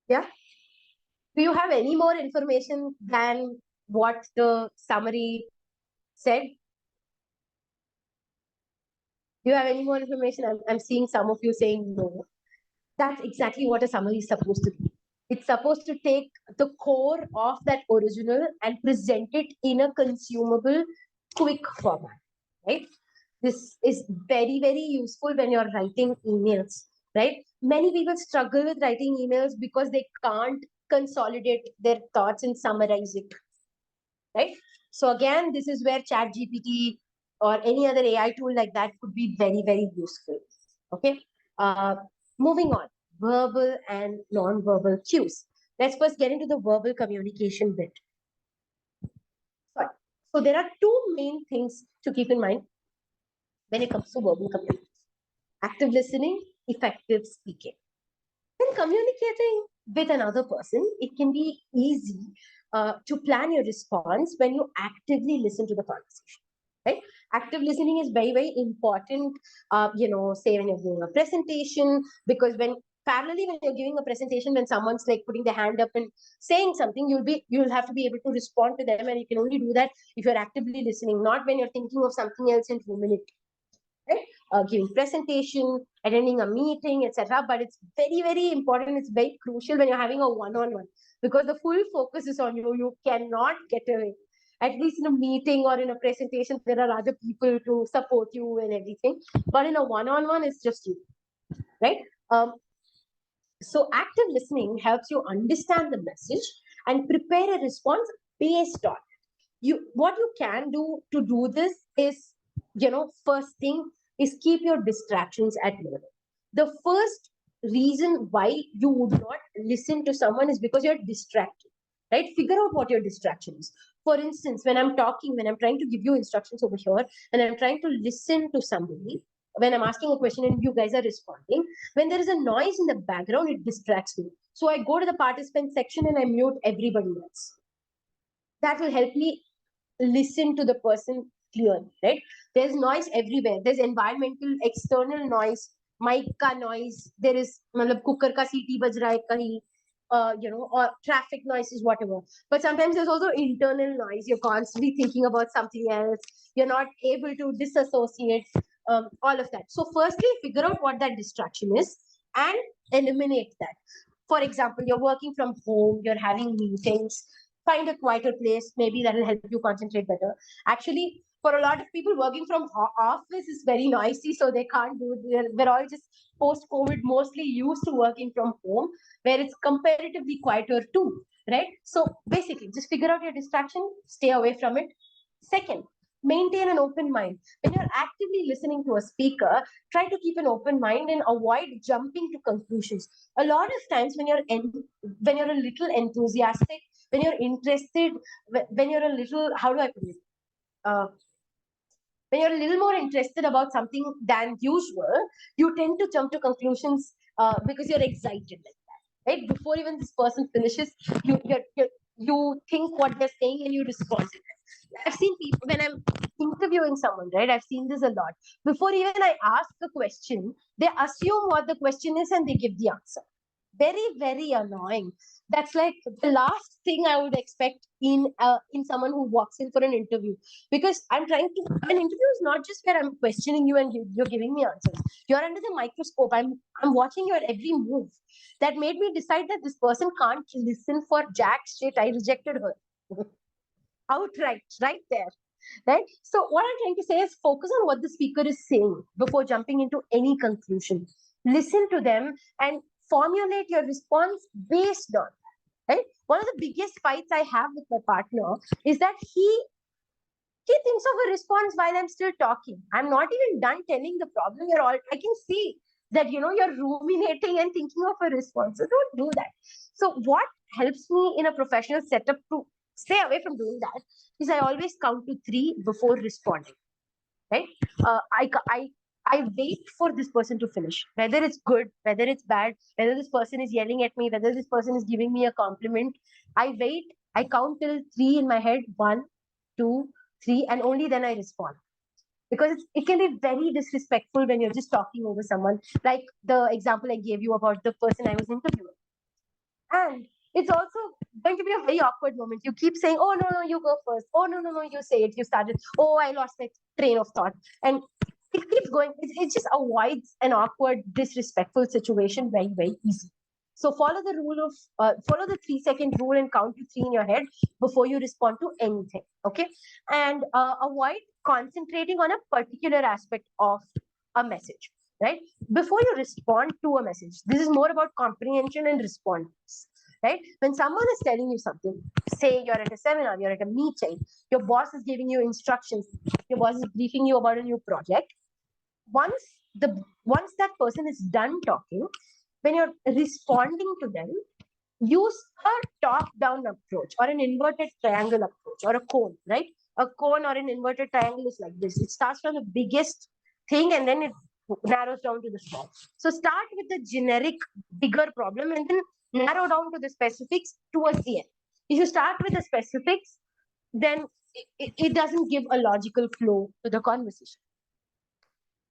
Yeah. Do you have any more information than what the summary said? Do you have any more information? I'm seeing some of you saying no. That's exactly what a summary is supposed to be. It's supposed to take the core of that original and present it in a consumable, quick format, right? This is very, very useful when you're writing emails, right? Many people struggle with writing emails because they can't consolidate their thoughts and summarize it, right? So again, this is where ChatGPT or any other AI tool like that could be very, very useful. Okay. Moving on, verbal and non-verbal cues. Let's first get into the verbal communication bit. Sorry. So there are two main things to keep in mind when it comes to verbal communication: active listening, effective speaking. When communicating with another person, it can be easy to plan your response when you actively listen to the conversation, right? Active listening is very, very important, say when you're giving a presentation, because parallelly when you're giving a presentation, when someone's like putting their hand up and saying something, you'll have to be able to respond to them, and you can only do that if you're actively listening, not when you're thinking of something else and ruminating. Right? Giving presentation, attending a meeting, etc. But it's very, very important. It's very crucial when you're having a one-on-one, because the full focus is on you. You cannot get away. At least in a meeting or in a presentation, there are other people to support you and everything. But in a one-on-one, it's just you, right? So active listening helps you understand the message and prepare a response based on it. What you can do to do this is, first thing is keep your distractions at minimum. The first reason why you would not listen to someone is because you're distracted, right? Figure out what your distraction is. For instance, when I'm talking, when I'm trying to give you instructions over here, and I'm trying to listen to somebody, when I'm asking a question and you guys are responding, when there is a noise in the background, it distracts me. So I go to the participant section and I mute everybody else. That will help me listen to the person clearly, right? There's noise everywhere. There's environmental, external noise, mic ka noise. There is, cooker ka seeti baj raha hai kahin, or traffic noises, whatever. But sometimes there's also internal noise. You're constantly thinking about something else. You're not able to disassociate, all of that. So firstly, figure out what that distraction is and eliminate that. For example, you're working from home, you're having meetings, find a quieter place. Maybe that will help you concentrate better. Actually, for a lot of people, working from office is very noisy, so they can't do it. We're all just post-COVID mostly used to working from home, where it's comparatively quieter too, right? So basically, just figure out your distraction, stay away from it. Second, maintain an open mind. When you're actively listening to a speaker, try to keep an open mind and avoid jumping to conclusions. A lot of times when you're a little enthusiastic, when you're interested, when you're a little, how do I put it? When you're a little more interested about something than usual, you tend to jump to conclusions because you're excited like that, right? Before even this person finishes, you think what they're saying and you respond to it. I've seen people, when I'm interviewing someone, right? I've seen this a lot. Before even I ask a question, they assume what the question is and they give the answer. Very, very annoying. That's like the last thing I would expect in someone who walks in for an interview. Because an interview is not just where I'm questioning you and you're giving me answers. You're under the microscope. I'm watching your every move. That made me decide that this person can't listen for jack shit. I rejected her. Outright, right there. Right? So what I'm trying to say is focus on what the speaker is saying before jumping into any conclusion. Listen to them and formulate your response based on that. Right? One of the biggest fights I have with my partner is that he thinks of a response while I'm still talking. I'm not even done telling the problem. I can see that you're ruminating and thinking of a response. So don't do that. So what helps me in a professional setup to stay away from doing that is I always count to 3 before responding. Right? I wait for this person to finish, whether it's good, whether it's bad, whether this person is yelling at me, whether this person is giving me a compliment. I wait, I count till 3 in my head, 1, 2, 3, and only then I respond. Because it can be very disrespectful when you're just talking over someone, like the example I gave you about the person I was interviewing. And it's also going to be a very awkward moment. You keep saying, oh, no, you go first. Oh, no, you say it. You started. Oh, I lost my train of thought. And it keeps going. It just avoids an awkward, disrespectful situation very, very easily. So follow the rule of, follow the 3-second rule and count to 3 in your head before you respond to anything. Okay. And avoid concentrating on a particular aspect of a message. Right? Before you respond to a message, this is more about comprehension and response. Right? When someone is telling you something, say you're at a seminar, you're at a meeting, your boss is giving you instructions, your boss is briefing you about a new project. Once that person is done talking, when you're responding to them, use a top-down approach or an inverted triangle approach or a cone, right? A cone or an inverted triangle is like this. It starts from the biggest thing and then it narrows down to the small. So start with the generic bigger problem and then narrow down to the specifics towards the end. If you start with the specifics, then it doesn't give a logical flow to the conversation.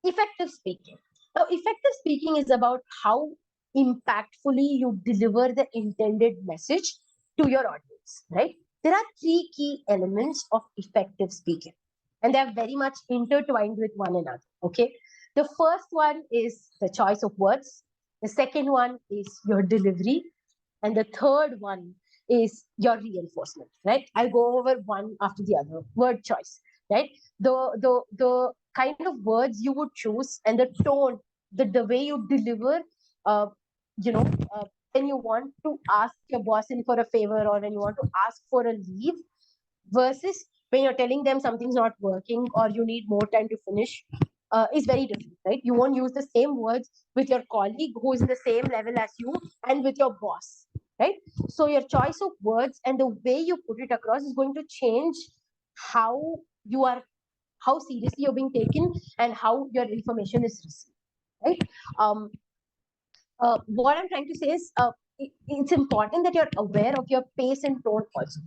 Effective speaking. Now, effective speaking is about how impactfully you deliver the intended message to your audience, right? There are 3 key elements of effective speaking, and they're very much intertwined with one another, okay? The first one is the choice of words. The second one is your delivery. And the third one is your reinforcement, right? I'll go over one after the other. Word choice, right? The kind of words you would choose and the tone, the way you deliver, you know, when you want to ask your boss in for a favor or when you want to ask for a leave versus when you're telling them something's not working or you need more time to finish is very different, right? You won't use the same words with your colleague who is in the same level as you and with your boss, right? So your choice of words and the way you put it across is going to change how seriously you're being taken and how your information is received, right? What I'm trying to say is it's important that you're aware of your pace and tone also.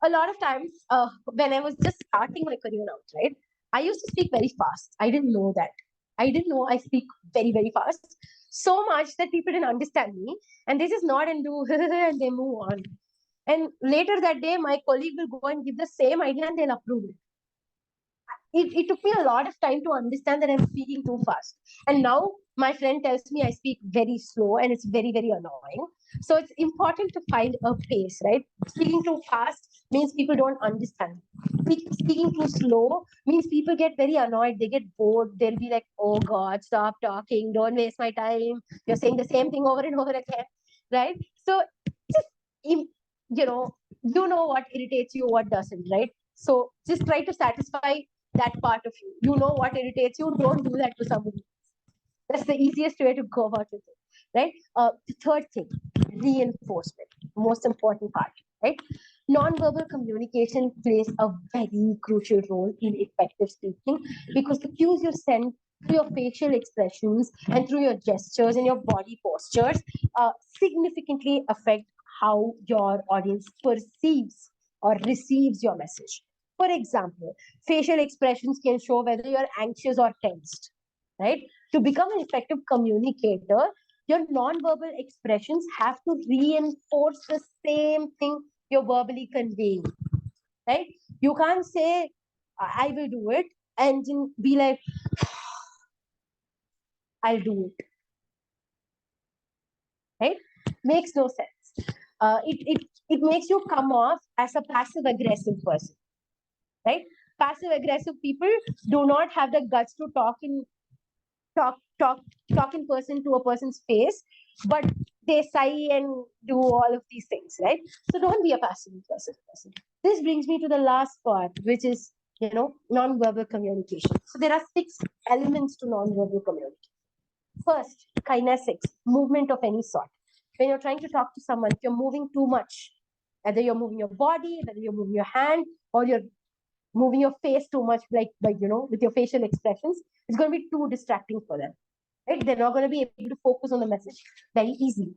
A lot of times when I was just starting my career out, right, I used to speak very fast. I didn't know that. I didn't know I speak very, very fast. So much that people didn't understand me. And they just nod and do and they move on. And later that day, my colleague will go and give the same idea and they'll approve it. It took me a lot of time to understand that I'm speaking too fast. And now my friend tells me I speak very slow and it's very, very annoying. So it's important to find a pace, right? Speaking too fast means people don't understand. Speaking too slow means people get very annoyed. They get bored. They'll be like, oh God, stop talking. Don't waste my time. You're saying the same thing over and over again, right? So just, you know what irritates you, what doesn't, right? So just try to satisfy that part of you. You know what irritates you. Don't do that to somebody. That's the easiest way to go about it, right? The third thing, reinforcement, most important part, right? Non-verbal communication plays a very crucial role in effective speaking because the cues you send through your facial expressions and through your gestures and your body postures significantly affect how your audience perceives or receives your message. For example, facial expressions can show whether you're anxious or tensed, right? To become an effective communicator, your non-verbal expressions have to reinforce the same thing you're verbally conveying, right? You can't say, I will do it, and then be like, I'll do it, right? Makes no sense. It makes you come off as a passive-aggressive person, right? Passive-aggressive people do not have the guts to talk in person to a person's face, but they sigh and do all of these things, right? So don't be a passive-aggressive person. This brings me to the last part, which is, non-verbal communication. So there are 6 elements to non-verbal communication. First, kinesics, movement of any sort. When you're trying to talk to someone, if you're moving too much, whether you're moving your body, whether you're moving your hand, or you're moving your face too much, like with your facial expressions, it's going to be too distracting for them, right? They're not going to be able to focus on the message very easily.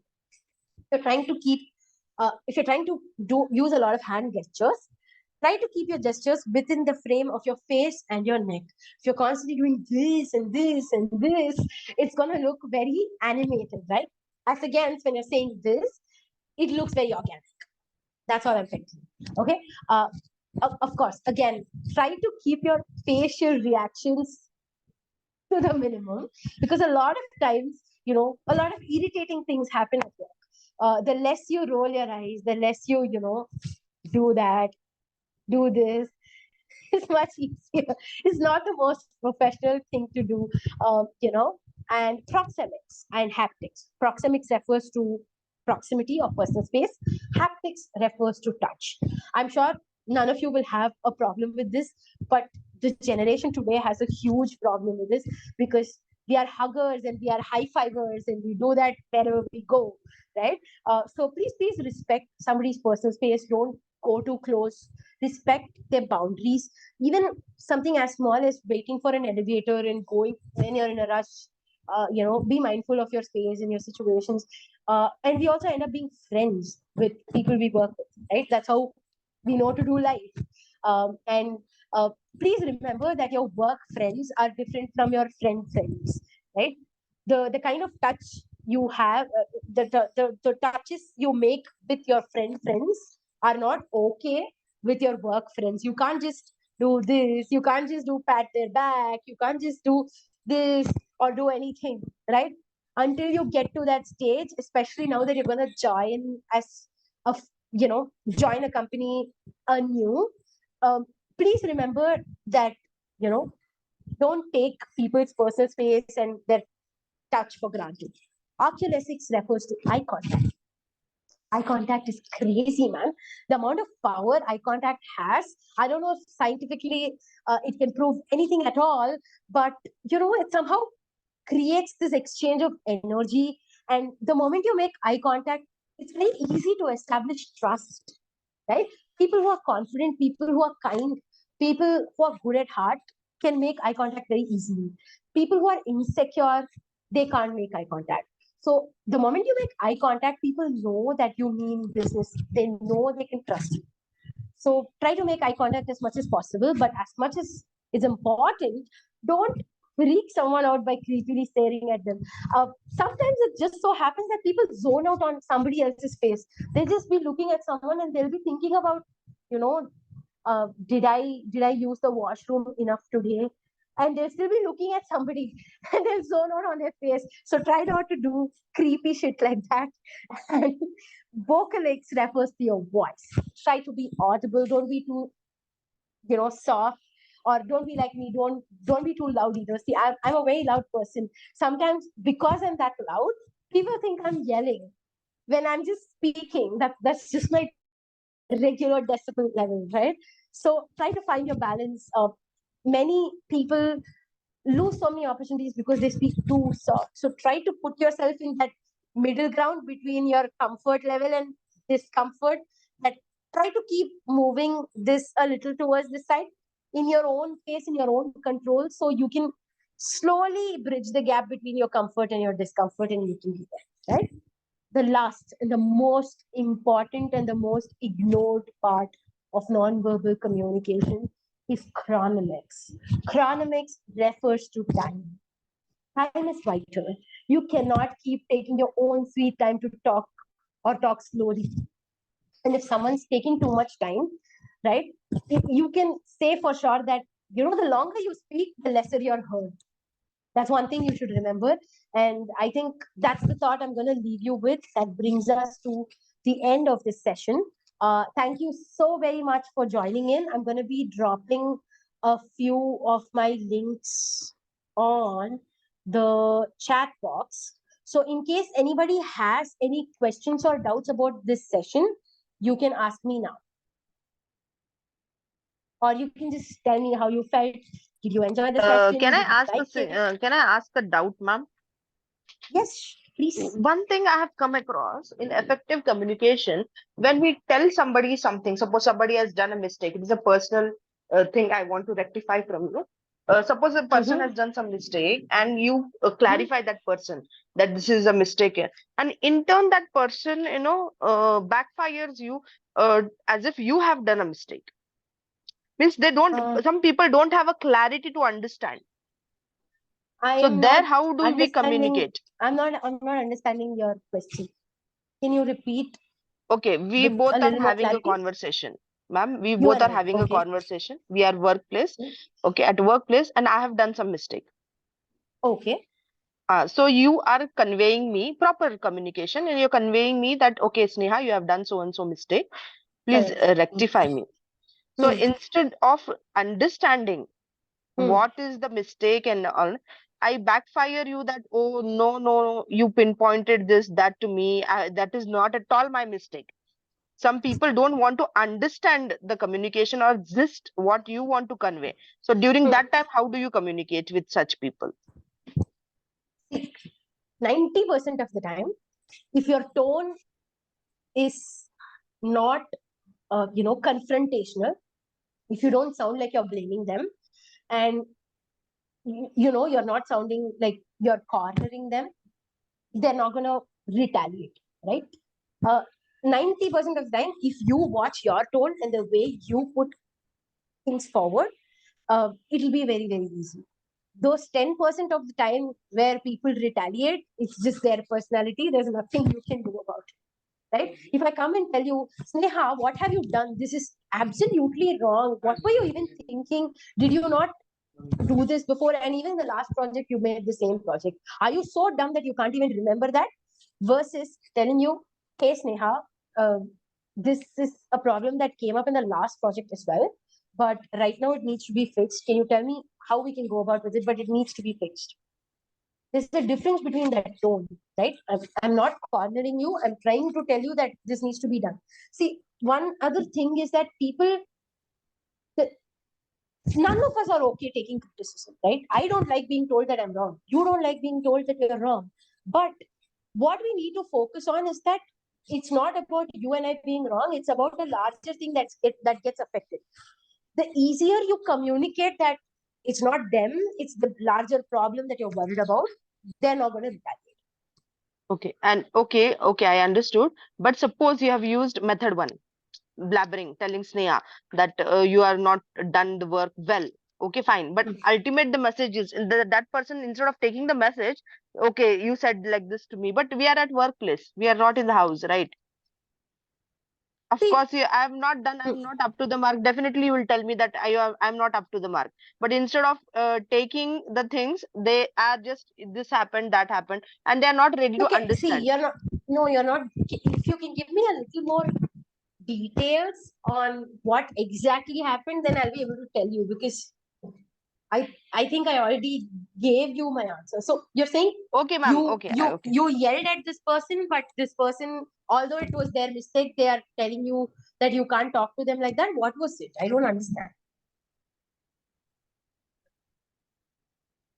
If you're trying to use a lot of hand gestures, try to keep your gestures within the frame of your face and your neck. If you're constantly doing this and this and this, it's going to look very animated, right? As against when you're saying this, it looks very organic. That's what I'm thinking. Okay. Of course, again, try to keep your facial reactions to the minimum because a lot of times, a lot of irritating things happen at work. The less you roll your eyes, the less you, do that, do this. It's much easier. It's not the most professional thing to do, And proxemics and haptics. Proxemics refers to proximity of personal space. Haptics refers to touch. I'm sure none of you will have a problem with this, but the generation today has a huge problem with this because we are huggers and we are high-fivers and we do that wherever we go, right? So please respect somebody's personal space. Don't go too close. Respect their boundaries. Even something as small as waiting for an elevator and going when you're in a rush, be mindful of your space and your situations. And we also end up being friends with people we work with, right? That's how we know to do life. And please remember that your work friends are different from your friends, right? The kind of touch you have, the touches you make with your friends are not okay with your work friends. You can't just do this, you can't just do pat their back, you can't just do this or do anything, right? Until you get to that stage, especially now that you're going to join as a join a company anew. Please remember that don't take people's personal space and their touch for granted. Oculesics refers to eye contact. Eye contact is crazy, man. The amount of power eye contact has, I don't know if scientifically it can prove anything at all, but it somehow creates this exchange of energy. And the moment you make eye contact, it's very easy to establish trust, right? People who are confident, people who are kind, people who are good at heart can make eye contact very easily. People who are insecure, they can't make eye contact. So the moment you make eye contact, people know that you mean business. They know they can trust you. So try to make eye contact as much as possible, but as much as is important, don't freak someone out by creepily staring at them. Sometimes it just so happens that people zone out on somebody else's face. They'll just be looking at someone and they'll be thinking about, did I use the washroom enough today? And they'll still be looking at somebody and they'll zone out on their face. So try not to do creepy shit like that. And vocalics refers to your voice. Try to be audible. Don't be too, soft, or don't be like me. Don't be too loud either. See, I'm a very loud person. Sometimes because I'm that loud, people think I'm yelling when I'm just speaking. That's just my regular decibel level, right? So try to find your balance. Many people lose so many opportunities because they speak too soft. So try to put yourself in that middle ground between your comfort level and discomfort. That try to keep moving this a little towards this side in your own pace, in your own control, so you can slowly bridge the gap between your comfort and your discomfort, and you can be there, right? The last and the most important and the most ignored part of non-verbal communication is chronomics. Chronomics refers to time. Time is vital. You cannot keep taking your own sweet time to talk or talk slowly. And if someone's taking too much time, right, you can say for sure that, the longer you speak, the lesser you're heard. That's one thing you should remember. And I think that's the thought I'm going to leave you with. That brings us to the end of this session. Thank you so very much for joining in. I'm going to be dropping a few of my links on the chat box. So in case anybody has any questions or doubts about this session, you can ask me now. Or you can just tell me how you felt. Did you enjoy the session? Can I Did you ask like it? can I ask a doubt, ma'am? Yes, please. One thing I have come across in effective communication, when we tell somebody something, suppose somebody has done a mistake, it is a personal thing I want to rectify from you. Suppose a person has done some mistake and you clarify that person that this is a mistake here. And in turn, that person, backfires you as if you have done a mistake. Means they don't, some people don't have a clarity to understand. So there, how do we communicate? I'm not understanding your question. Can you repeat? Okay, we with both a are little more having a clarity? conversation. Ma'am, we You both and are I, having a okay. conversation. We are workplace. Okay, at workplace, and I have done some mistake. Okay. So you are conveying me proper communication, and you're conveying me that, okay, Sneha, you have done so and so mistake. Please rectify me. So instead of understanding what is the mistake and all, I backfire you that, oh, no, you pinpointed this, that to me. That is not at all my mistake. Some people don't want to understand the communication or just what you want to convey. So during that time, how do you communicate with such people? 90% of the time, if your tone is not, confrontational, if you don't sound like you're blaming them, and you're not sounding like you're cornering them, they're not going to retaliate, right? 90% of the time, if you watch your tone and the way you put things forward, it'll be very, very easy. Those 10% of the time where people retaliate, it's just their personality. There's nothing you can do about it, right? If I come and tell you, Sneha, what have you done? This is absolutely wrong. What were you even thinking? Did you not do this before? And even the last project, you made the same project. Are you so dumb that you can't even remember that? Versus telling you, hey, Sneha, this is a problem that came up in the last project as well. But right now it needs to be fixed. Can you tell me how we can go about with it? But it needs to be fixed. There's a difference between that tone, right? I'm not cornering you. I'm trying to tell you that this needs to be done. See, one other thing is that none of us are okay taking criticism, right? I don't like being told that I'm wrong. You don't like being told that you're wrong. But what we need to focus on is that it's not about you and I being wrong. It's about a larger thing that gets affected. The easier you communicate that it's not them, it's the larger problem that you're worried about, they're not going to retaliate. Okay. And okay, I understood. But suppose you have used method 1, blabbering, telling Sneha that you are not done the work well. Okay, fine. But ultimate the message is that person, instead of taking the message, okay, you said like this to me, but we are at workplace. We are not in the house, right? Of course, I have not done, I'm not up to the mark. Definitely, you will tell me that I'm not up to the mark. But instead of taking the things, they are just, this happened, that happened, and they are not ready to understand. See, you're not. If you can give me a little more details on what exactly happened, then I'll be able to tell you, because I think I already gave you my answer. So you're saying, okay, ma'am, you yelled at this person, but this person, although it was their mistake, they are telling you that you can't talk to them like that. What was it? I don't understand.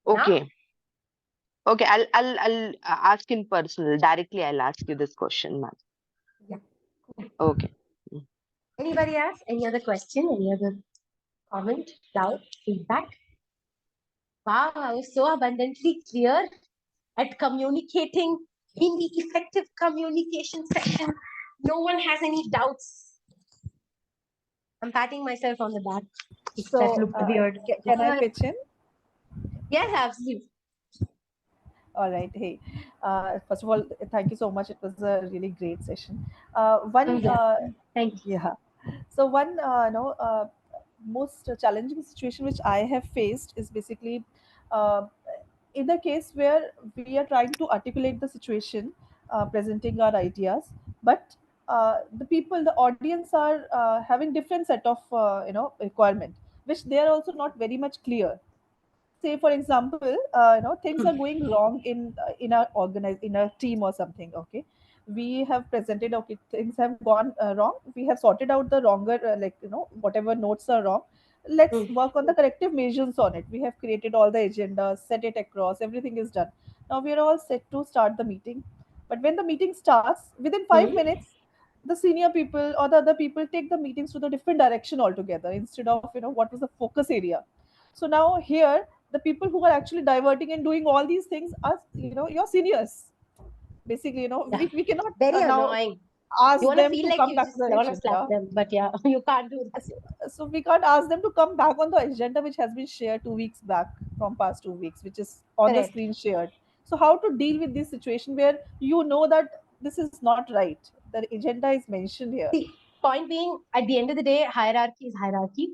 Okay. Now? Okay, I'll ask in personal. Directly, I'll ask you this question, ma'am. Yeah. Okay. Anybody else? Any other question? Any other comment, doubt, feedback? Wow, I was so abundantly clear at communicating in the effective communication section. No one has any doubts. I'm patting myself on the back. So, that looked weird. Can I pitch in? Yes, absolutely. All right. Hey, first of all, thank you so much. It was a really great session. Thank you. Yeah. So one, most challenging situation which I have faced is basically in the case where we are trying to articulate the situation, presenting our ideas, but the audience are having different set of requirement, which they are also not very much clear. Say for example, things are going wrong in our team or something. Okay, we have presented, okay, things have gone wrong, we have sorted out the wronger, whatever notes are wrong, let's work on the corrective measures on it. We have created all the agendas, set it across, everything is done. Now we are all set to start the meeting, but when the meeting starts, within 5 minutes the senior people or the other people take the meetings to the different direction altogether, instead of what was the focus area. So now here, the people who are actually diverting and doing all these things are your seniors. Basically, we cannot very now annoying. ask you want to them feel to like come you back just to the want to slap agenda. them, but yeah, you can't do that. So we can't ask them to come back on the agenda which has been shared 2 weeks back from past 2 weeks, which is on the Correct. screen shared. So how to deal with this situation where that this is not right? The agenda is mentioned here. See, point being, at the end of the day, hierarchy is hierarchy.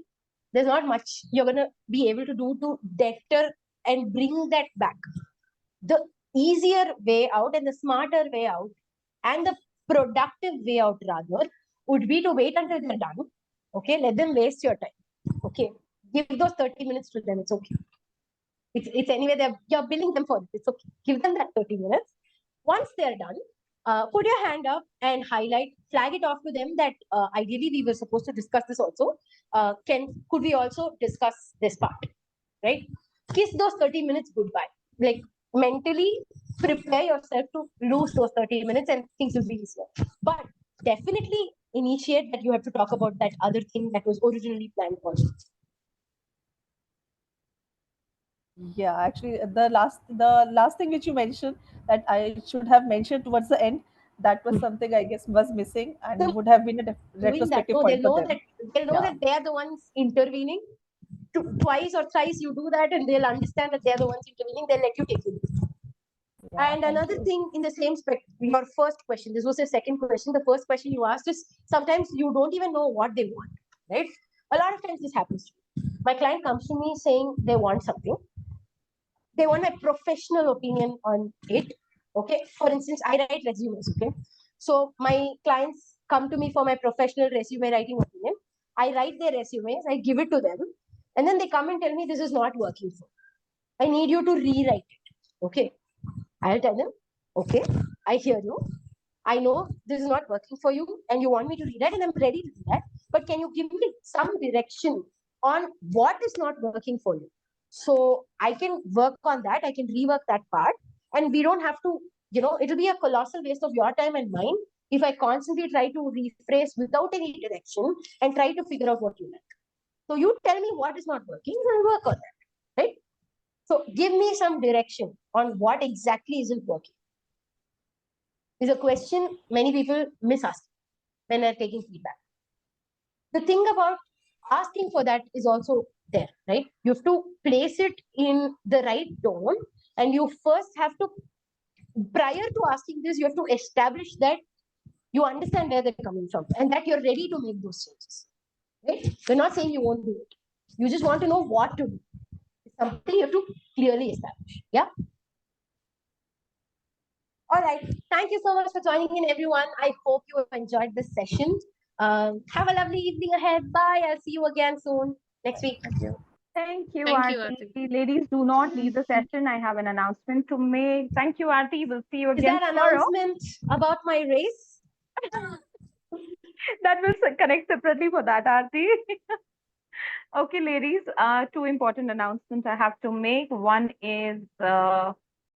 There's not much you're going to be able to do to deter and bring that back. The easier way out and the smarter way out and the productive way out rather would be to wait until they're done. Okay, let them waste your time. Okay, give those 30 minutes to them. It's okay. It's anyway, you're billing them for it. It's okay. Give them that 30 minutes. Once they're done, put your hand up and flag it off to them that ideally we were supposed to discuss this also. Could we also discuss this part, right? Kiss those 30 minutes goodbye. Like mentally prepare yourself to lose those 30 minutes and things will be easier. But definitely initiate that you have to talk about that other thing that was originally planned for you. Yeah, actually, the last thing which you mentioned that I should have mentioned towards the end, that was something I guess was missing and would have been a Doing that. retrospective No, point for them. they'll know Yeah. that they are the ones intervening. Twice or thrice you do that, and they'll understand that they're the ones intervening. They'll let you take it. Yeah, And thank another you. thing in the same your first question, this was your second question. The first question you asked is sometimes you don't even know what they want, right? A lot of times this happens to me. My client comes to me saying they want something. They want my professional opinion on it. Okay. For instance, I write resumes. Okay. So my clients come to me for my professional resume writing opinion. I write their resumes, I give it to them, and then they come and tell me this is not working for me. I need you to rewrite it. Okay. I'll tell them, okay, I hear you. I know this is not working for you and you want me to rewrite, and I'm ready to do that. But can you give me some direction on what is not working for you? So I can work on that. I can rework that part. And we don't have to, it'll be a colossal waste of your time and mine if I constantly try to rephrase without any direction and try to figure out what you like. So you tell me what is not working and work on that, right? So give me some direction on what exactly isn't working. Is a question many people miss asking when they're taking feedback. The thing about asking for that is also there, right? You have to place it in the right tone, and you first have to, prior to asking this, you have to establish that you understand where they're coming from and that you're ready to make those changes. Right? We're not saying you won't do it. You just want to know what to do. It's something you have to clearly establish. Yeah. All right. Thank you so much for joining in, everyone. I hope you have enjoyed this session. Have a lovely evening ahead. Bye. I'll see you again soon next week. Thank you. Thank you, Thank you, Aarti. Aarti. Ladies, do not leave the session. I have an announcement to make. Thank you, Aarti. We'll see you Is again that tomorrow. announcement about my race? That will connect separately for that, Aarti. Okay, ladies, two important announcements I have to make. One is